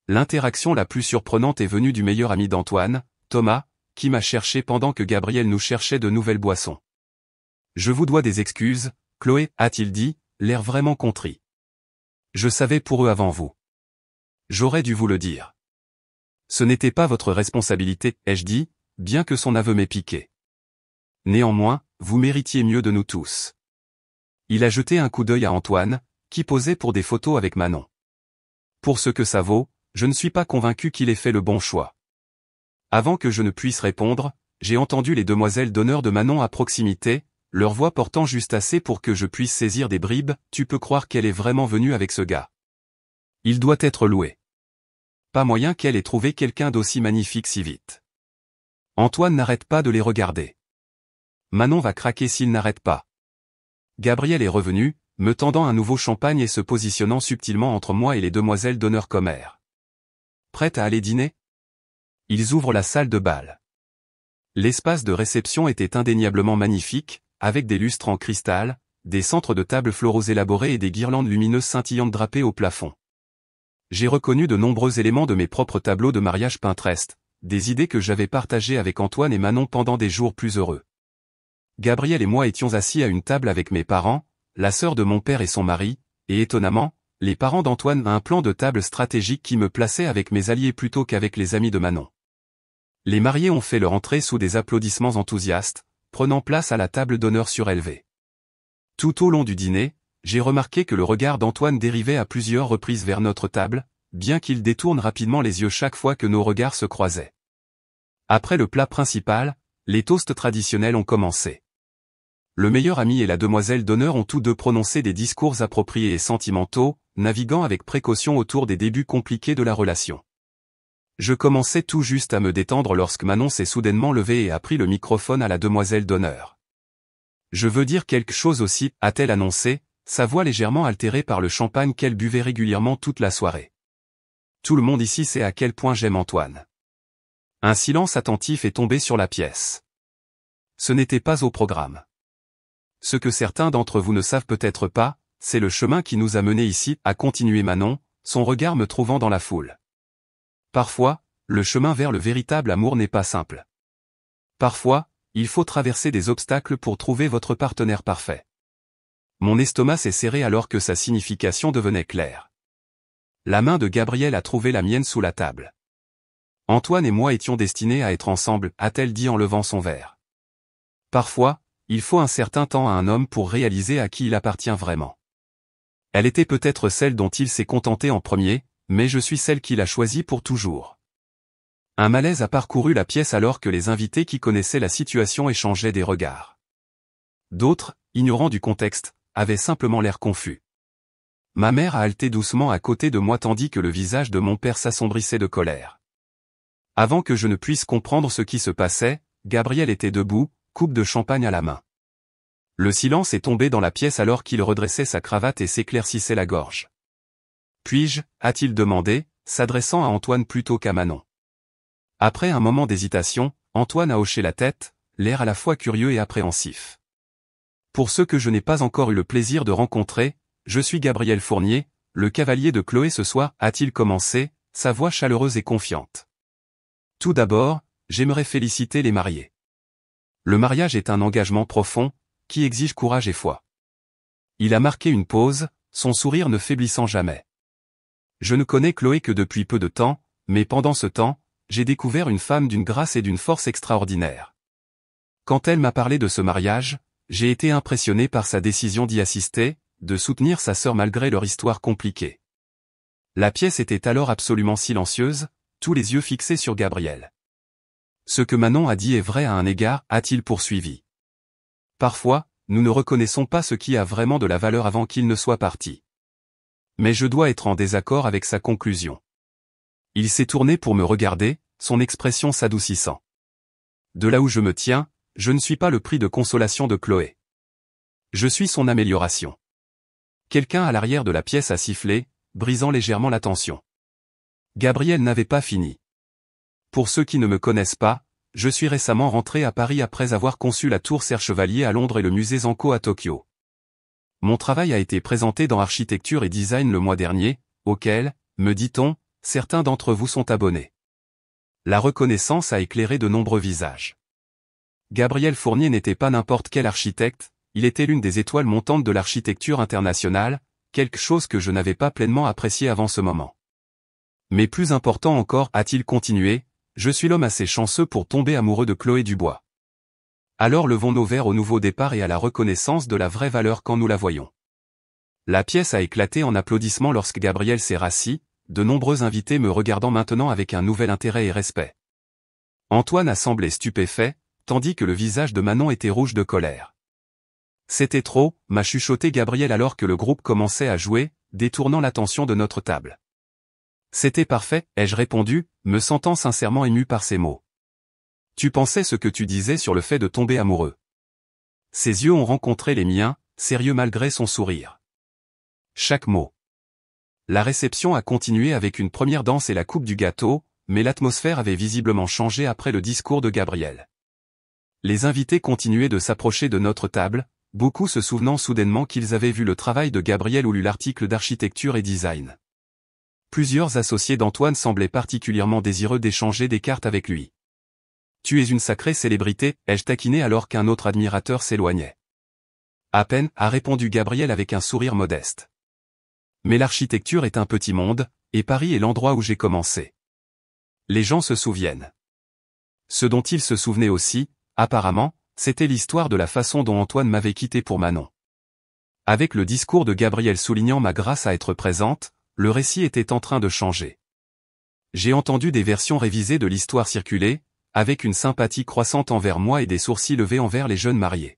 L'interaction la plus surprenante est venue du meilleur ami d'Antoine, Thomas, qui m'a cherché pendant que Gabriel nous cherchait de nouvelles boissons. Je vous dois des excuses, Chloé, a-t-il dit, l'air vraiment contrit. Je savais pour eux avant vous. J'aurais dû vous le dire. Ce n'était pas votre responsabilité, ai-je dit, bien que son aveu m'ait piqué. Néanmoins, vous méritiez mieux de nous tous. Il a jeté un coup d'œil à Antoine, qui posait pour des photos avec Manon. Pour ce que ça vaut, je ne suis pas convaincu qu'il ait fait le bon choix. Avant que je ne puisse répondre, j'ai entendu les demoiselles d'honneur de Manon à proximité, leur voix portant juste assez pour que je puisse saisir des bribes. Tu peux croire qu'elle est vraiment venue avec ce gars. Il doit être loué. Pas moyen qu'elle ait trouvé quelqu'un d'aussi magnifique si vite. Antoine n'arrête pas de les regarder. Manon va craquer s'il n'arrête pas. Gabriel est revenu, me tendant un nouveau champagne et se positionnant subtilement entre moi et les demoiselles d'honneur commères. Prête à aller dîner? Ils ouvrent la salle de bal. L'espace de réception était indéniablement magnifique, avec des lustres en cristal, des centres de table floraux élaborés et des guirlandes lumineuses scintillantes drapées au plafond. J'ai reconnu de nombreux éléments de mes propres tableaux de mariage Pinterest, des idées que j'avais partagées avec Antoine et Manon pendant des jours plus heureux. Gabriel et moi étions assis à une table avec mes parents, la sœur de mon père et son mari, et étonnamment, les parents d'Antoine un plan de table stratégique qui me plaçait avec mes alliés plutôt qu'avec les amis de Manon. Les mariés ont fait leur entrée sous des applaudissements enthousiastes, prenant place à la table d'honneur surélevée. Tout au long du dîner, j'ai remarqué que le regard d'Antoine dérivait à plusieurs reprises vers notre table, bien qu'il détourne rapidement les yeux chaque fois que nos regards se croisaient. Après le plat principal, les toasts traditionnels ont commencé. Le meilleur ami et la demoiselle d'honneur ont tous deux prononcé des discours appropriés et sentimentaux, naviguant avec précaution autour des débuts compliqués de la relation. Je commençais tout juste à me détendre lorsque Manon s'est soudainement levée et a pris le microphone à la demoiselle d'honneur. « Je veux dire quelque chose aussi », a-t-elle annoncé, sa voix légèrement altérée par le champagne qu'elle buvait régulièrement toute la soirée. Tout le monde ici sait à quel point j'aime Antoine. Un silence attentif est tombé sur la pièce. Ce n'était pas au programme. Ce que certains d'entre vous ne savent peut-être pas, c'est le chemin qui nous a menés ici, a continué Manon, son regard me trouvant dans la foule. Parfois, le chemin vers le véritable amour n'est pas simple. Parfois, il faut traverser des obstacles pour trouver votre partenaire parfait. Mon estomac s'est serré alors que sa signification devenait claire. La main de Gabriel a trouvé la mienne sous la table. Antoine et moi étions destinés à être ensemble, a-t-elle dit en levant son verre. Parfois, il faut un certain temps à un homme pour réaliser à qui il appartient vraiment. Elle était peut-être celle dont il s'est contenté en premier, mais je suis celle qu'il a choisie pour toujours. Un malaise a parcouru la pièce alors que les invités qui connaissaient la situation échangeaient des regards. D'autres, ignorant du contexte, avaient simplement l'air confus. Ma mère a halté doucement à côté de moi tandis que le visage de mon père s'assombrissait de colère. Avant que je ne puisse comprendre ce qui se passait, Gabriel était debout, coupe de champagne à la main. Le silence est tombé dans la pièce alors qu'il redressait sa cravate et s'éclaircissait la gorge. « Puis-je » a-t-il demandé, s'adressant à Antoine plutôt qu'à Manon. Après un moment d'hésitation, Antoine a hoché la tête, l'air à la fois curieux et appréhensif. Pour ceux que je n'ai pas encore eu le plaisir de rencontrer, je suis Gabriel Fournier, le cavalier de Chloé ce soir, a-t-il commencé, sa voix chaleureuse et confiante. Tout d'abord, j'aimerais féliciter les mariés. Le mariage est un engagement profond, qui exige courage et foi. Il a marqué une pause, son sourire ne faiblissant jamais. Je ne connais Chloé que depuis peu de temps, mais pendant ce temps, j'ai découvert une femme d'une grâce et d'une force extraordinaires. Quand elle m'a parlé de ce mariage, j'ai été impressionné par sa décision d'y assister, de soutenir sa sœur malgré leur histoire compliquée. La pièce était alors absolument silencieuse, tous les yeux fixés sur Gabriel. Ce que Manon a dit est vrai à un égard, a-t-il poursuivi. Parfois, nous ne reconnaissons pas ce qui a vraiment de la valeur avant qu'il ne soit parti. Mais je dois être en désaccord avec sa conclusion. Il s'est tourné pour me regarder, son expression s'adoucissant. De là où je me tiens, je ne suis pas le prix de consolation de Chloé. Je suis son amélioration. Quelqu'un à l'arrière de la pièce a sifflé, brisant légèrement la tension. Gabriel n'avait pas fini. Pour ceux qui ne me connaissent pas, je suis récemment rentré à Paris après avoir conçu la Tour Serre-Chevalier à Londres et le musée Zanco à Tokyo. Mon travail a été présenté dans Architecture et Design le mois dernier, auquel, me dit-on, certains d'entre vous sont abonnés. La reconnaissance a éclairé de nombreux visages. Gabriel Fournier n'était pas n'importe quel architecte, il était l'une des étoiles montantes de l'architecture internationale, quelque chose que je n'avais pas pleinement apprécié avant ce moment. Mais plus important encore, a-t-il continué, je suis l'homme assez chanceux pour tomber amoureux de Chloé Dubois. Alors levons nos verres au nouveau départ et à la reconnaissance de la vraie valeur quand nous la voyons. La pièce a éclaté en applaudissements lorsque Gabriel s'est rassis, de nombreux invités me regardant maintenant avec un nouvel intérêt et respect. Antoine a semblé stupéfait, tandis que le visage de Manon était rouge de colère. C'était trop, m'a chuchoté Gabriel alors que le groupe commençait à jouer, détournant l'attention de notre table. C'était parfait, ai-je répondu, me sentant sincèrement ému par ces mots. Tu pensais ce que tu disais sur le fait de tomber amoureux. Ses yeux ont rencontré les miens, sérieux malgré son sourire. Chaque mot. La réception a continué avec une première danse et la coupe du gâteau, mais l'atmosphère avait visiblement changé après le discours de Gabriel. Les invités continuaient de s'approcher de notre table, beaucoup se souvenant soudainement qu'ils avaient vu le travail de Gabriel ou lu l'article d'architecture et design. Plusieurs associés d'Antoine semblaient particulièrement désireux d'échanger des cartes avec lui. Tu es une sacrée célébrité, ai-je taquiné alors qu'un autre admirateur s'éloignait. À peine, a répondu Gabriel avec un sourire modeste. Mais l'architecture est un petit monde, et Paris est l'endroit où j'ai commencé. Les gens se souviennent. Ce dont ils se souvenaient aussi, apparemment, c'était l'histoire de la façon dont Antoine m'avait quitté pour Manon. Avec le discours de Gabriel soulignant ma grâce à être présente, le récit était en train de changer. J'ai entendu des versions révisées de l'histoire circuler, avec une sympathie croissante envers moi et des sourcils levés envers les jeunes mariés.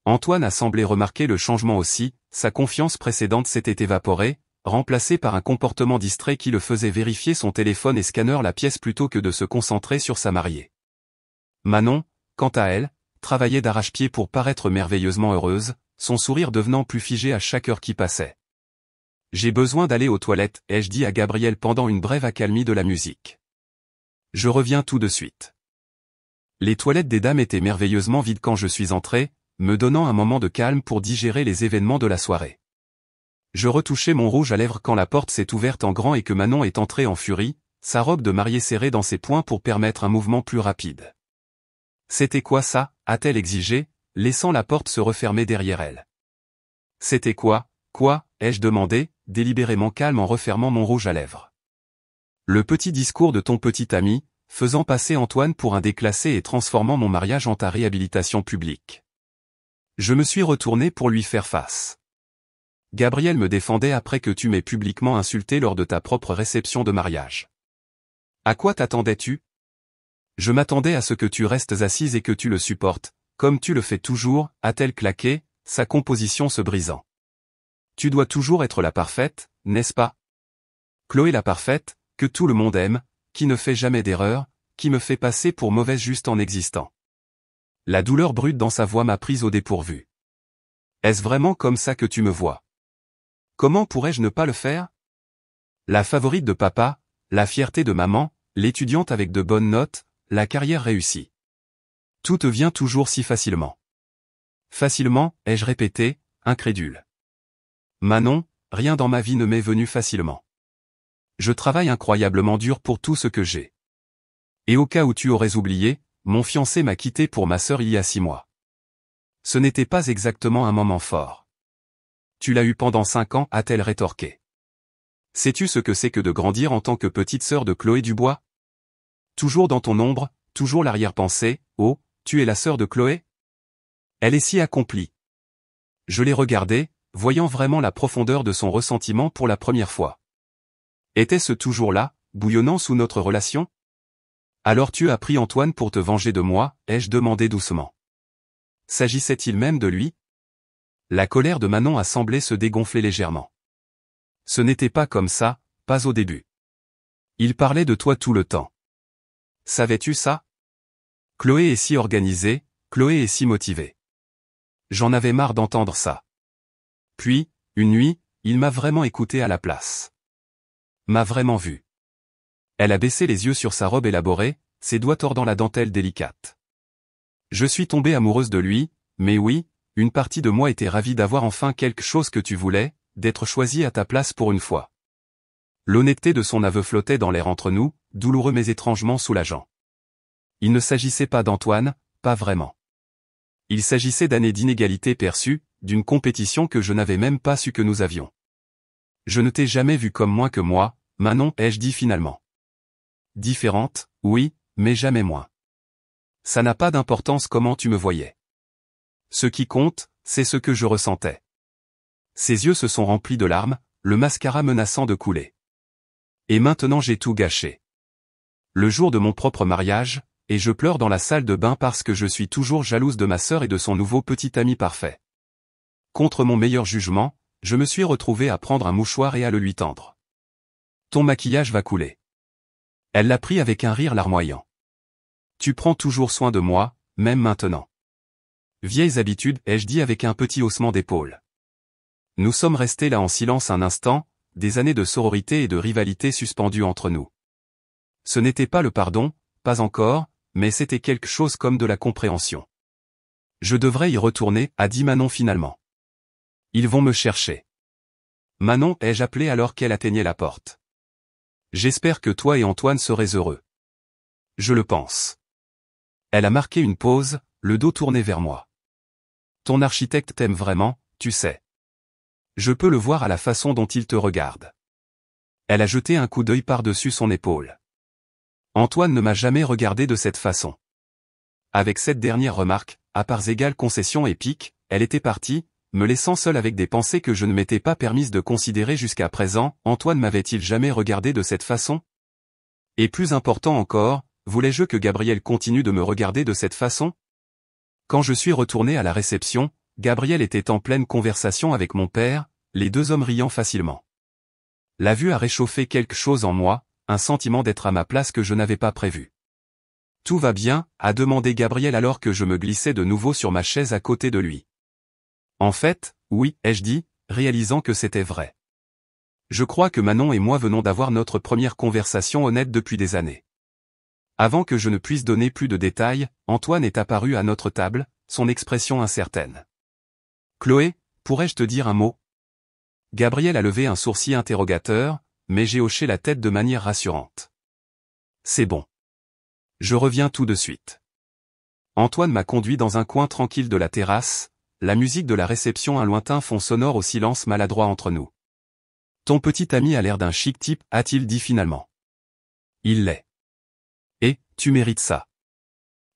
Antoine a semblé remarquer le changement aussi, sa confiance précédente s'était évaporée, remplacée par un comportement distrait qui le faisait vérifier son téléphone et scanner la pièce plutôt que de se concentrer sur sa mariée. Manon, quant à elle, travaillait d'arrache-pied pour paraître merveilleusement heureuse, son sourire devenant plus figé à chaque heure qui passait. J'ai besoin d'aller aux toilettes, ai-je dit à Gabriel pendant une brève accalmie de la musique. Je reviens tout de suite. Les toilettes des dames étaient merveilleusement vides quand je suis entré, me donnant un moment de calme pour digérer les événements de la soirée. Je retouchais mon rouge à lèvres quand la porte s'est ouverte en grand et que Manon est entrée en furie, sa robe de mariée serrée dans ses poings pour permettre un mouvement plus rapide. C'était quoi ça, a-t-elle exigé, laissant la porte se refermer derrière elle. C'était quoi, ai-je demandé, délibérément calme en refermant mon rouge à lèvres. Le petit discours de ton petit ami, faisant passer Antoine pour un déclassé et transformant mon mariage en ta réhabilitation publique. Je me suis retourné pour lui faire face. Gabriel me défendait après que tu m'aies publiquement insulté lors de ta propre réception de mariage. À quoi t'attendais-tu? Je m'attendais à ce que tu restes assise et que tu le supportes, comme tu le fais toujours, a-t-elle claqué, sa composition se brisant. Tu dois toujours être la parfaite, n'est-ce pas? Chloé la parfaite, que tout le monde aime, qui ne fait jamais d'erreur, qui me fait passer pour mauvaise juste en existant. La douleur brute dans sa voix m'a prise au dépourvu. Est-ce vraiment comme ça que tu me vois? Comment pourrais-je ne pas le faire? La favorite de papa, la fierté de maman, l'étudiante avec de bonnes notes, la carrière réussie. Tout te vient toujours si facilement. Facilement, ai-je répété, incrédule. Manon, rien dans ma vie ne m'est venu facilement. Je travaille incroyablement dur pour tout ce que j'ai. Et au cas où tu aurais oublié, mon fiancé m'a quitté pour ma sœur il y a 6 mois. Ce n'était pas exactement un moment fort. Tu l'as eu pendant 5 ans, a-t-elle rétorqué. Sais-tu ce que c'est que de grandir en tant que petite sœur de Chloé Dubois? Toujours dans ton ombre, toujours l'arrière-pensée, oh, tu es la sœur de Chloé? Elle est si accomplie. Je l'ai regardée, voyant vraiment la profondeur de son ressentiment pour la première fois. Était-ce toujours là, bouillonnant sous notre relation? Alors tu as pris Antoine pour te venger de moi, ai-je demandé doucement. S'agissait-il même de lui? La colère de Manon a semblé se dégonfler légèrement. Ce n'était pas comme ça, pas au début. Il parlait de toi tout le temps. Savais-tu ça? Chloé est si organisée, Chloé est si motivée. J'en avais marre d'entendre ça. Puis, une nuit, il m'a vraiment écouté à la place. M'a vraiment vu. Elle a baissé les yeux sur sa robe élaborée, ses doigts tordant la dentelle délicate. Je suis tombée amoureuse de lui, mais oui, une partie de moi était ravie d'avoir enfin quelque chose que tu voulais, d'être choisie à ta place pour une fois. L'honnêteté de son aveu flottait dans l'air entre nous, douloureux mais étrangement soulageant. Il ne s'agissait pas d'Antoine, pas vraiment. Il s'agissait d'années d'inégalité perçues, d'une compétition que je n'avais même pas su que nous avions. Je ne t'ai jamais vu comme moins que moi, Manon, ai-je dit finalement. Différente, oui, mais jamais moins. Ça n'a pas d'importance comment tu me voyais. Ce qui compte, c'est ce que je ressentais. Ses yeux se sont remplis de larmes, le mascara menaçant de couler. Et maintenant j'ai tout gâché. Le jour de mon propre mariage, et je pleure dans la salle de bain parce que je suis toujours jalouse de ma sœur et de son nouveau petit ami parfait. Contre mon meilleur jugement, je me suis retrouvée à prendre un mouchoir et à le lui tendre. Ton maquillage va couler. Elle l'a pris avec un rire larmoyant. Tu prends toujours soin de moi, même maintenant. Vieilles habitudes, ai-je dit avec un petit haussement d'épaule. Nous sommes restés là en silence un instant, des années de sororité et de rivalité suspendues entre nous. Ce n'était pas le pardon, pas encore, mais c'était quelque chose comme de la compréhension. Je devrais y retourner, a dit Manon finalement. Ils vont me chercher. Manon, ai-je appelé alors qu'elle atteignait la porte. J'espère que toi et Antoine serez heureux. Je le pense. Elle a marqué une pause, le dos tourné vers moi. Ton architecte t'aime vraiment, tu sais. Je peux le voir à la façon dont il te regarde. Elle a jeté un coup d'œil par-dessus son épaule. Antoine ne m'a jamais regardé de cette façon. Avec cette dernière remarque, à parts égales concessions épiques, elle était partie, me laissant seule avec des pensées que je ne m'étais pas permise de considérer jusqu'à présent. Antoine m'avait-il jamais regardé de cette façon? Et plus important encore, voulais-je que Gabriel continue de me regarder de cette façon? Quand je suis retourné à la réception, Gabriel était en pleine conversation avec mon père, les deux hommes riant facilement. La vue a réchauffé quelque chose en moi, un sentiment d'être à ma place que je n'avais pas prévu. Tout va bien, a demandé Gabriel alors que je me glissais de nouveau sur ma chaise à côté de lui. En fait, oui, ai-je dit, réalisant que c'était vrai. Je crois que Manon et moi venons d'avoir notre première conversation honnête depuis des années. Avant que je ne puisse donner plus de détails, Antoine est apparu à notre table, son expression incertaine. Chloé, pourrais-je te dire un mot? Gabriel a levé un sourcil interrogateur, mais j'ai hoché la tête de manière rassurante. C'est bon. Je reviens tout de suite. Antoine m'a conduit dans un coin tranquille de la terrasse, la musique de la réception un lointain fond sonore au silence maladroit entre nous. Ton petit ami a l'air d'un chic type, a-t-il dit finalement. Il l'est. Et, tu mérites ça.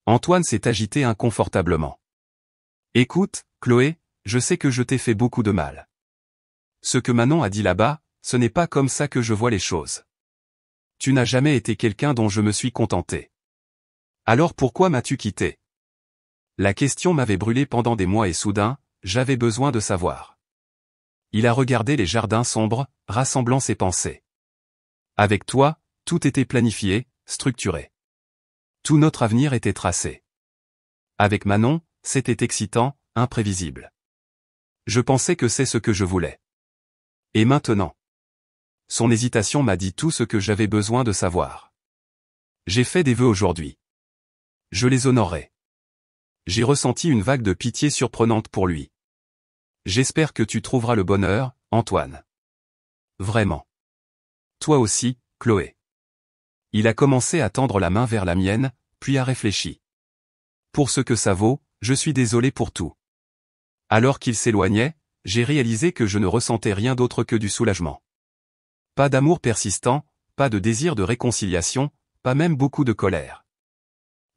Antoine s'est agité inconfortablement. Écoute, Chloé, je sais que je t'ai fait beaucoup de mal. Ce que Manon a dit là-bas, ce n'est pas comme ça que je vois les choses. Tu n'as jamais été quelqu'un dont je me suis contenté. Alors pourquoi m'as-tu quitté? La question m'avait brûlé pendant des mois et soudain, j'avais besoin de savoir. Il a regardé les jardins sombres, rassemblant ses pensées. Avec toi, tout était planifié, structuré. Tout notre avenir était tracé. Avec Manon, c'était excitant, imprévisible. Je pensais que c'est ce que je voulais. Et maintenant? Son hésitation m'a dit tout ce que j'avais besoin de savoir. J'ai fait des vœux aujourd'hui. Je les honorerai. J'ai ressenti une vague de pitié surprenante pour lui. J'espère que tu trouveras le bonheur, Antoine. Vraiment. Toi aussi, Chloé. Il a commencé à tendre la main vers la mienne, puis a réfléchi. Pour ce que ça vaut, je suis désolé pour tout. Alors qu'il s'éloignait, j'ai réalisé que je ne ressentais rien d'autre que du soulagement. Pas d'amour persistant, pas de désir de réconciliation, pas même beaucoup de colère.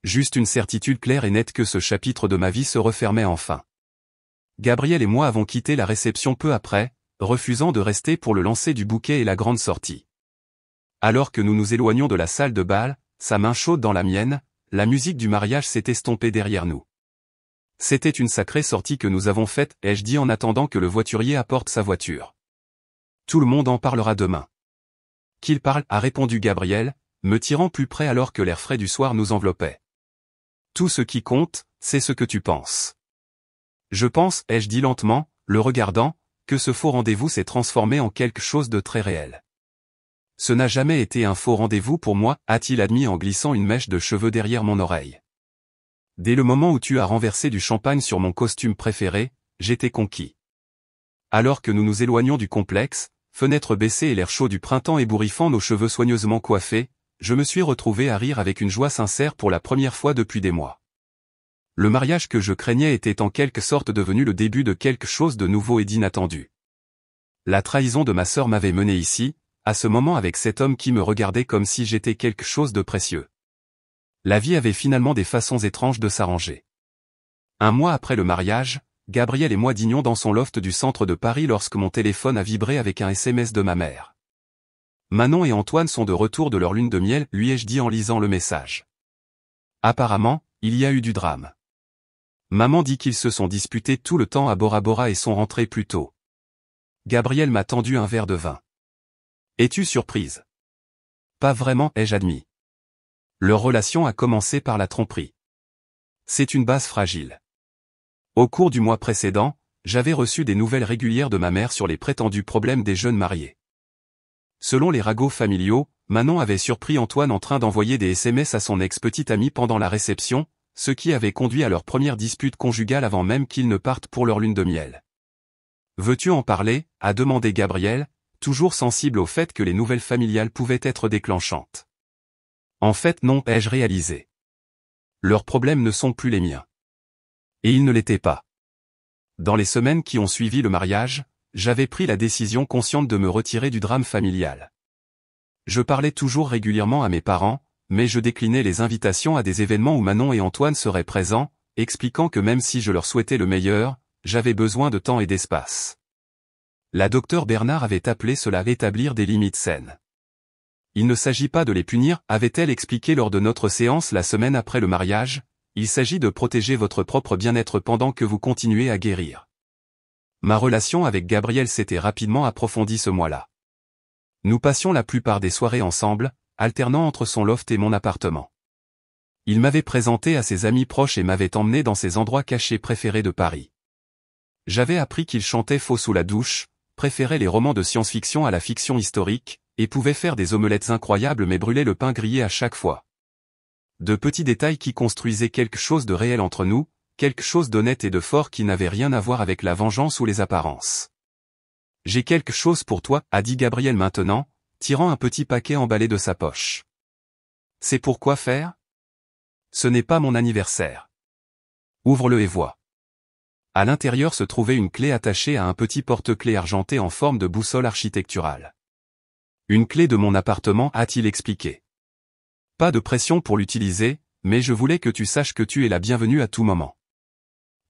Juste une certitude claire et nette que ce chapitre de ma vie se refermait enfin. Gabriel et moi avons quitté la réception peu après, refusant de rester pour le lancer du bouquet et la grande sortie. Alors que nous nous éloignions de la salle de bal, sa main chaude dans la mienne, la musique du mariage s'est estompée derrière nous. C'était une sacrée sortie que nous avons faite, ai-je dit en attendant que le voiturier apporte sa voiture. Tout le monde en parlera demain. Qu'il parle, a répondu Gabriel, me tirant plus près alors que l'air frais du soir nous enveloppait. Tout ce qui compte, c'est ce que tu penses. Je pense, ai-je dit lentement, le regardant, que ce faux rendez-vous s'est transformé en quelque chose de très réel. Ce n'a jamais été un faux rendez-vous pour moi, a-t-il admis en glissant une mèche de cheveux derrière mon oreille. Dès le moment où tu as renversé du champagne sur mon costume préféré, j'étais conquis. Alors que nous nous éloignions du complexe, fenêtres baissées et l'air chaud du printemps ébouriffant nos cheveux soigneusement coiffés, je me suis retrouvé à rire avec une joie sincère pour la première fois depuis des mois. Le mariage que je craignais était en quelque sorte devenu le début de quelque chose de nouveau et d'inattendu. La trahison de ma sœur m'avait mené ici, à ce moment avec cet homme qui me regardait comme si j'étais quelque chose de précieux. La vie avait finalement des façons étranges de s'arranger. Un mois après le mariage, Gabriel et moi dînions dans son loft du centre de Paris lorsque mon téléphone a vibré avec un SMS de ma mère. Manon et Antoine sont de retour de leur lune de miel, lui ai-je dit en lisant le message. Apparemment, il y a eu du drame. Maman dit qu'ils se sont disputés tout le temps à Bora Bora et sont rentrés plus tôt. Gabriel m'a tendu un verre de vin. Es-tu surprise? Pas vraiment, ai-je admis. Leur relation a commencé par la tromperie. C'est une base fragile. Au cours du mois précédent, j'avais reçu des nouvelles régulières de ma mère sur les prétendus problèmes des jeunes mariés. Selon les ragots familiaux, Manon avait surpris Antoine en train d'envoyer des SMS à son ex-petite amie pendant la réception, ce qui avait conduit à leur première dispute conjugale avant même qu'ils ne partent pour leur lune de miel. Veux-tu en parler? A demandé Gabriel, toujours sensible au fait que les nouvelles familiales pouvaient être déclenchantes. En fait non, ai-je réalisé. Leurs problèmes ne sont plus les miens. Et ils ne l'étaient pas. Dans les semaines qui ont suivi le mariage, j'avais pris la décision consciente de me retirer du drame familial. Je parlais toujours régulièrement à mes parents, mais je déclinais les invitations à des événements où Manon et Antoine seraient présents, expliquant que même si je leur souhaitais le meilleur, j'avais besoin de temps et d'espace. La docteure Bernard avait appelé cela établir des limites saines. Il ne s'agit pas de les punir, avait-elle expliqué lors de notre séance la semaine après le mariage, il s'agit de protéger votre propre bien-être pendant que vous continuez à guérir. Ma relation avec Gabriel s'était rapidement approfondie ce mois-là. Nous passions la plupart des soirées ensemble, alternant entre son loft et mon appartement. Il m'avait présenté à ses amis proches et m'avait emmené dans ses endroits cachés préférés de Paris. J'avais appris qu'il chantait faux sous la douche, préférait les romans de science-fiction à la fiction historique, et pouvait faire des omelettes incroyables mais brûlait le pain grillé à chaque fois. De petits détails qui construisaient quelque chose de réel entre nous, quelque chose d'honnête et de fort qui n'avait rien à voir avec la vengeance ou les apparences. J'ai quelque chose pour toi, a dit Gabriel maintenant, tirant un petit paquet emballé de sa poche. C'est pour quoi faire? Ce n'est pas mon anniversaire. Ouvre-le et vois. À l'intérieur se trouvait une clé attachée à un petit porte-clés argenté en forme de boussole architecturale. Une clé de mon appartement, a-t-il expliqué. Pas de pression pour l'utiliser, mais je voulais que tu saches que tu es la bienvenue à tout moment.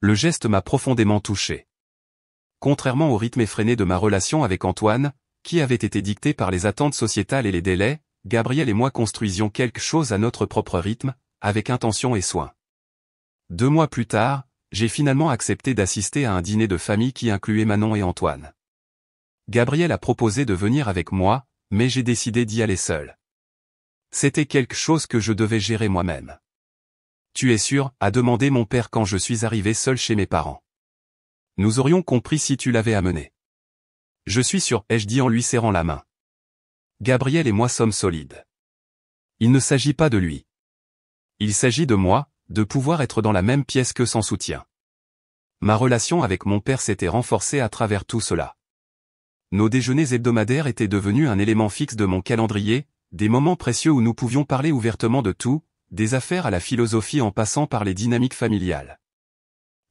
Le geste m'a profondément touché. Contrairement au rythme effréné de ma relation avec Antoine, qui avait été dicté par les attentes sociétales et les délais, Gabriel et moi construisions quelque chose à notre propre rythme, avec intention et soin. 2 mois plus tard, j'ai finalement accepté d'assister à un dîner de famille qui incluait Manon et Antoine. Gabriel a proposé de venir avec moi, mais j'ai décidé d'y aller seul. C'était quelque chose que je devais gérer moi-même. Tu es sûr, a demandé mon père quand je suis arrivé seul chez mes parents. Nous aurions compris si tu l'avais amené. Je suis sûr, ai-je dit en lui serrant la main. Gabriel et moi sommes solides. Il ne s'agit pas de lui. Il s'agit de moi, de pouvoir être dans la même pièce que sans soutien. Ma relation avec mon père s'était renforcée à travers tout cela. Nos déjeuners hebdomadaires étaient devenus un élément fixe de mon calendrier, des moments précieux où nous pouvions parler ouvertement de tout, des affaires à la philosophie en passant par les dynamiques familiales.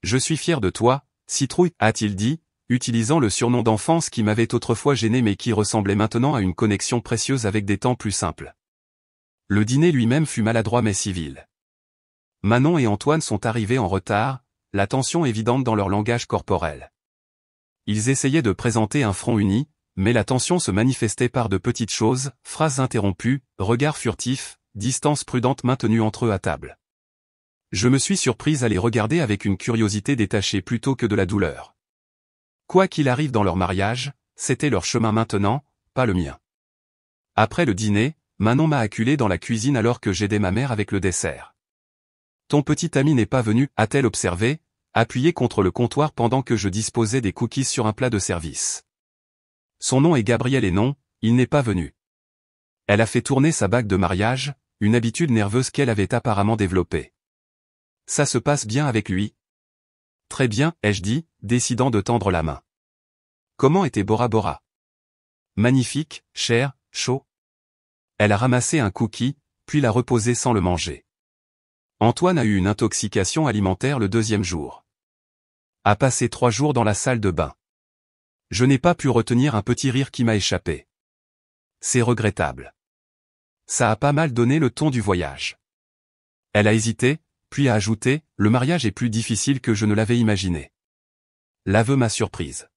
Je suis fier de toi, Citrouille, a-t-il dit, utilisant le surnom d'enfance qui m'avait autrefois gêné mais qui ressemblait maintenant à une connexion précieuse avec des temps plus simples. Le dîner lui-même fut maladroit mais civil. Manon et Antoine sont arrivés en retard, la tension évidente dans leur langage corporel. Ils essayaient de présenter un front uni, mais la tension se manifestait par de petites choses, phrases interrompues, regards furtifs, distance prudente maintenue entre eux à table. Je me suis surprise à les regarder avec une curiosité détachée plutôt que de la douleur. Quoi qu'il arrive dans leur mariage, c'était leur chemin maintenant, pas le mien. Après le dîner, Manon m'a acculé dans la cuisine alors que j'aidais ma mère avec le dessert. Ton petit ami n'est pas venu, a-t-elle observé, appuyé contre le comptoir pendant que je disposais des cookies sur un plat de service. Son nom est Gabriel et non, il n'est pas venu. Elle a fait tourner sa bague de mariage, une habitude nerveuse qu'elle avait apparemment développée. Ça se passe bien avec lui? Très bien, ai-je dit, décidant de tendre la main. Comment était Bora Bora? Magnifique, cher, chaud. Elle a ramassé un cookie, puis l'a reposé sans le manger. Antoine a eu une intoxication alimentaire le 2e jour. A passé 3 jours dans la salle de bain. Je n'ai pas pu retenir un petit rire qui m'a échappé. C'est regrettable. Ça a pas mal donné le ton du voyage. Elle a hésité, puis a ajouté, le mariage est plus difficile que je ne l'avais imaginé. L'aveu m'a surprise.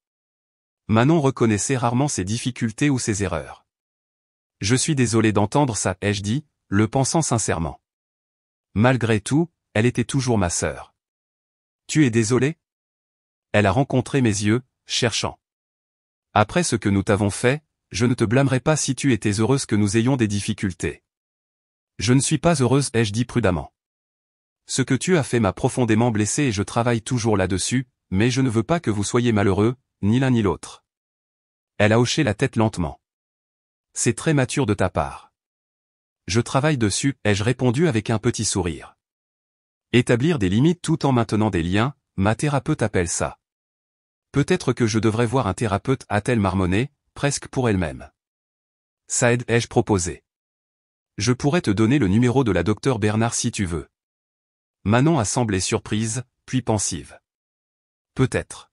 Manon reconnaissait rarement ses difficultés ou ses erreurs. Je suis désolé d'entendre ça, ai-je dit, le pensant sincèrement. Malgré tout, elle était toujours ma sœur. Tu es désolé? Elle a rencontré mes yeux, cherchant. Après ce que nous t'avons fait, je ne te blâmerai pas si tu étais heureuse que nous ayons des difficultés. Je ne suis pas heureuse, ai-je dit prudemment. Ce que tu as fait m'a profondément blessé et je travaille toujours là-dessus, mais je ne veux pas que vous soyez malheureux, ni l'un ni l'autre. Elle a hoché la tête lentement. C'est très mature de ta part. Je travaille dessus, ai-je répondu avec un petit sourire. Établir des limites tout en maintenant des liens, ma thérapeute appelle ça. Peut-être que je devrais voir un thérapeute, a-t-elle marmonné, presque pour elle-même. Ça aide, ai-je proposé. Je pourrais te donner le numéro de la docteure Bernard si tu veux. Manon a semblé surprise, puis pensive. Peut-être.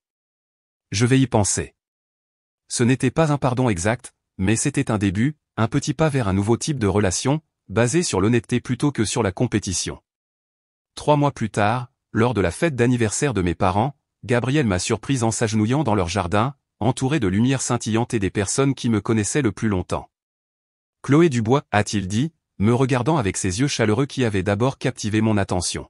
Je vais y penser. Ce n'était pas un pardon exact, mais c'était un début, un petit pas vers un nouveau type de relation, basé sur l'honnêteté plutôt que sur la compétition. 3 mois plus tard, lors de la fête d'anniversaire de mes parents, Gabriel m'a surprise en s'agenouillant dans leur jardin, entouré de lumière scintillante et des personnes qui me connaissaient le plus longtemps. Chloé Dubois, a-t-il dit, me regardant avec ses yeux chaleureux qui avaient d'abord captivé mon attention.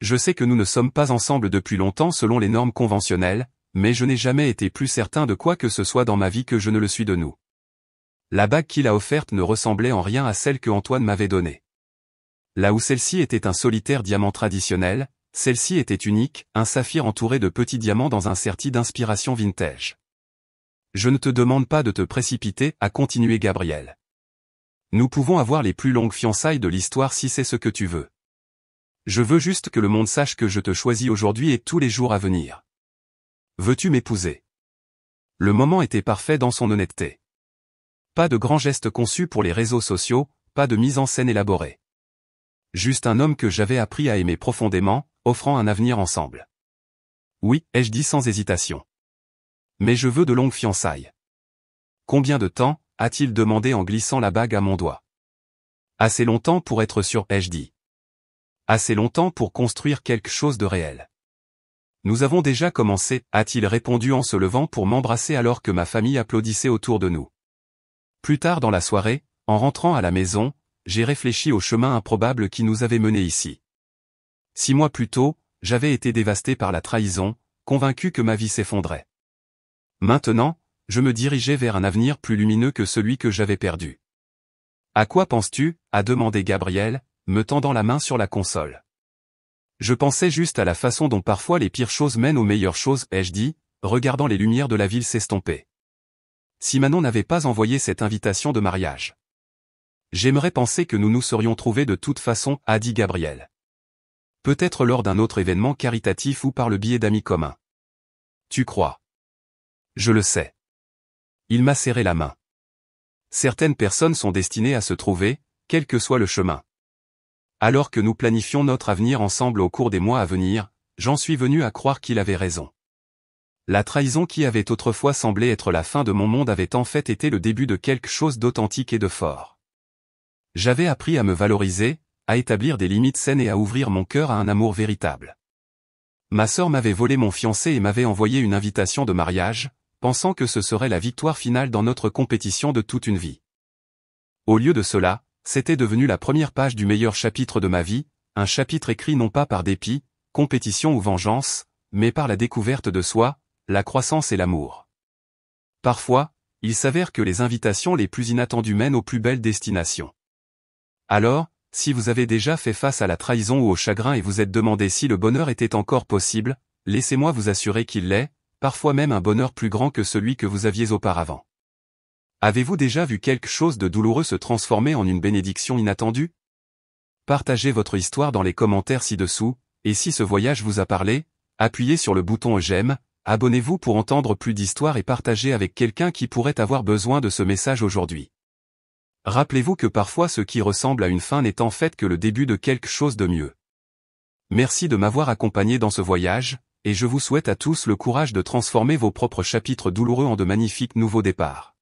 Je sais que nous ne sommes pas ensemble depuis longtemps selon les normes conventionnelles, mais je n'ai jamais été plus certain de quoi que ce soit dans ma vie que je ne le suis de nous. La bague qu'il a offerte ne ressemblait en rien à celle que Antoine m'avait donnée. Là où celle-ci était un solitaire diamant traditionnel, celle-ci était unique, un saphir entouré de petits diamants dans un serti d'inspiration vintage. Je ne te demande pas de te précipiter, a continué Gabriel. Nous pouvons avoir les plus longues fiançailles de l'histoire si c'est ce que tu veux. Je veux juste que le monde sache que je te choisis aujourd'hui et tous les jours à venir. Veux-tu m'épouser? Le moment était parfait dans son honnêteté. Pas de grands gestes conçus pour les réseaux sociaux, pas de mise en scène élaborée. Juste un homme que j'avais appris à aimer profondément, offrant un avenir ensemble. Oui, ai-je dit sans hésitation. Mais je veux de longues fiançailles. Combien de temps, a-t-il demandé en glissant la bague à mon doigt. Assez longtemps pour être sûr, ai-je dit. Assez longtemps pour construire quelque chose de réel. Nous avons déjà commencé, a-t-il répondu en se levant pour m'embrasser alors que ma famille applaudissait autour de nous. Plus tard dans la soirée, en rentrant à la maison, j'ai réfléchi au chemin improbable qui nous avait menés ici. 6 mois plus tôt, j'avais été dévasté par la trahison, convaincu que ma vie s'effondrait. Maintenant, je me dirigeais vers un avenir plus lumineux que celui que j'avais perdu. À quoi penses-tu? A demandé Gabriel, me tendant la main sur la console. Je pensais juste à la façon dont parfois les pires choses mènent aux meilleures choses, ai-je dit, regardant les lumières de la ville s'estomper. Si Manon n'avait pas envoyé cette invitation de mariage. J'aimerais penser que nous nous serions trouvés de toute façon, a dit Gabriel. Peut-être lors d'un autre événement caritatif ou par le biais d'amis communs. Tu crois? Je le sais. Il m'a serré la main. Certaines personnes sont destinées à se trouver, quel que soit le chemin. Alors que nous planifions notre avenir ensemble au cours des mois à venir, j'en suis venu à croire qu'il avait raison. La trahison qui avait autrefois semblé être la fin de mon monde avait en fait été le début de quelque chose d'authentique et de fort. J'avais appris à me valoriser, à établir des limites saines et à ouvrir mon cœur à un amour véritable. Ma sœur m'avait volé mon fiancé et m'avait envoyé une invitation de mariage, pensant que ce serait la victoire finale dans notre compétition de toute une vie. Au lieu de cela, c'était devenu la première page du meilleur chapitre de ma vie, un chapitre écrit non pas par dépit, compétition ou vengeance, mais par la découverte de soi, la croissance et l'amour. Parfois, il s'avère que les invitations les plus inattendues mènent aux plus belles destinations. Alors, si vous avez déjà fait face à la trahison ou au chagrin et vous êtes demandé si le bonheur était encore possible, laissez-moi vous assurer qu'il l'est, parfois même un bonheur plus grand que celui que vous aviez auparavant. Avez-vous déjà vu quelque chose de douloureux se transformer en une bénédiction inattendue? Partagez votre histoire dans les commentaires ci-dessous, et si ce voyage vous a parlé, appuyez sur le bouton j'aime, abonnez-vous pour entendre plus d'histoires et partagez avec quelqu'un qui pourrait avoir besoin de ce message aujourd'hui. Rappelez-vous que parfois ce qui ressemble à une fin n'est en fait que le début de quelque chose de mieux. Merci de m'avoir accompagné dans ce voyage, et je vous souhaite à tous le courage de transformer vos propres chapitres douloureux en de magnifiques nouveaux départs.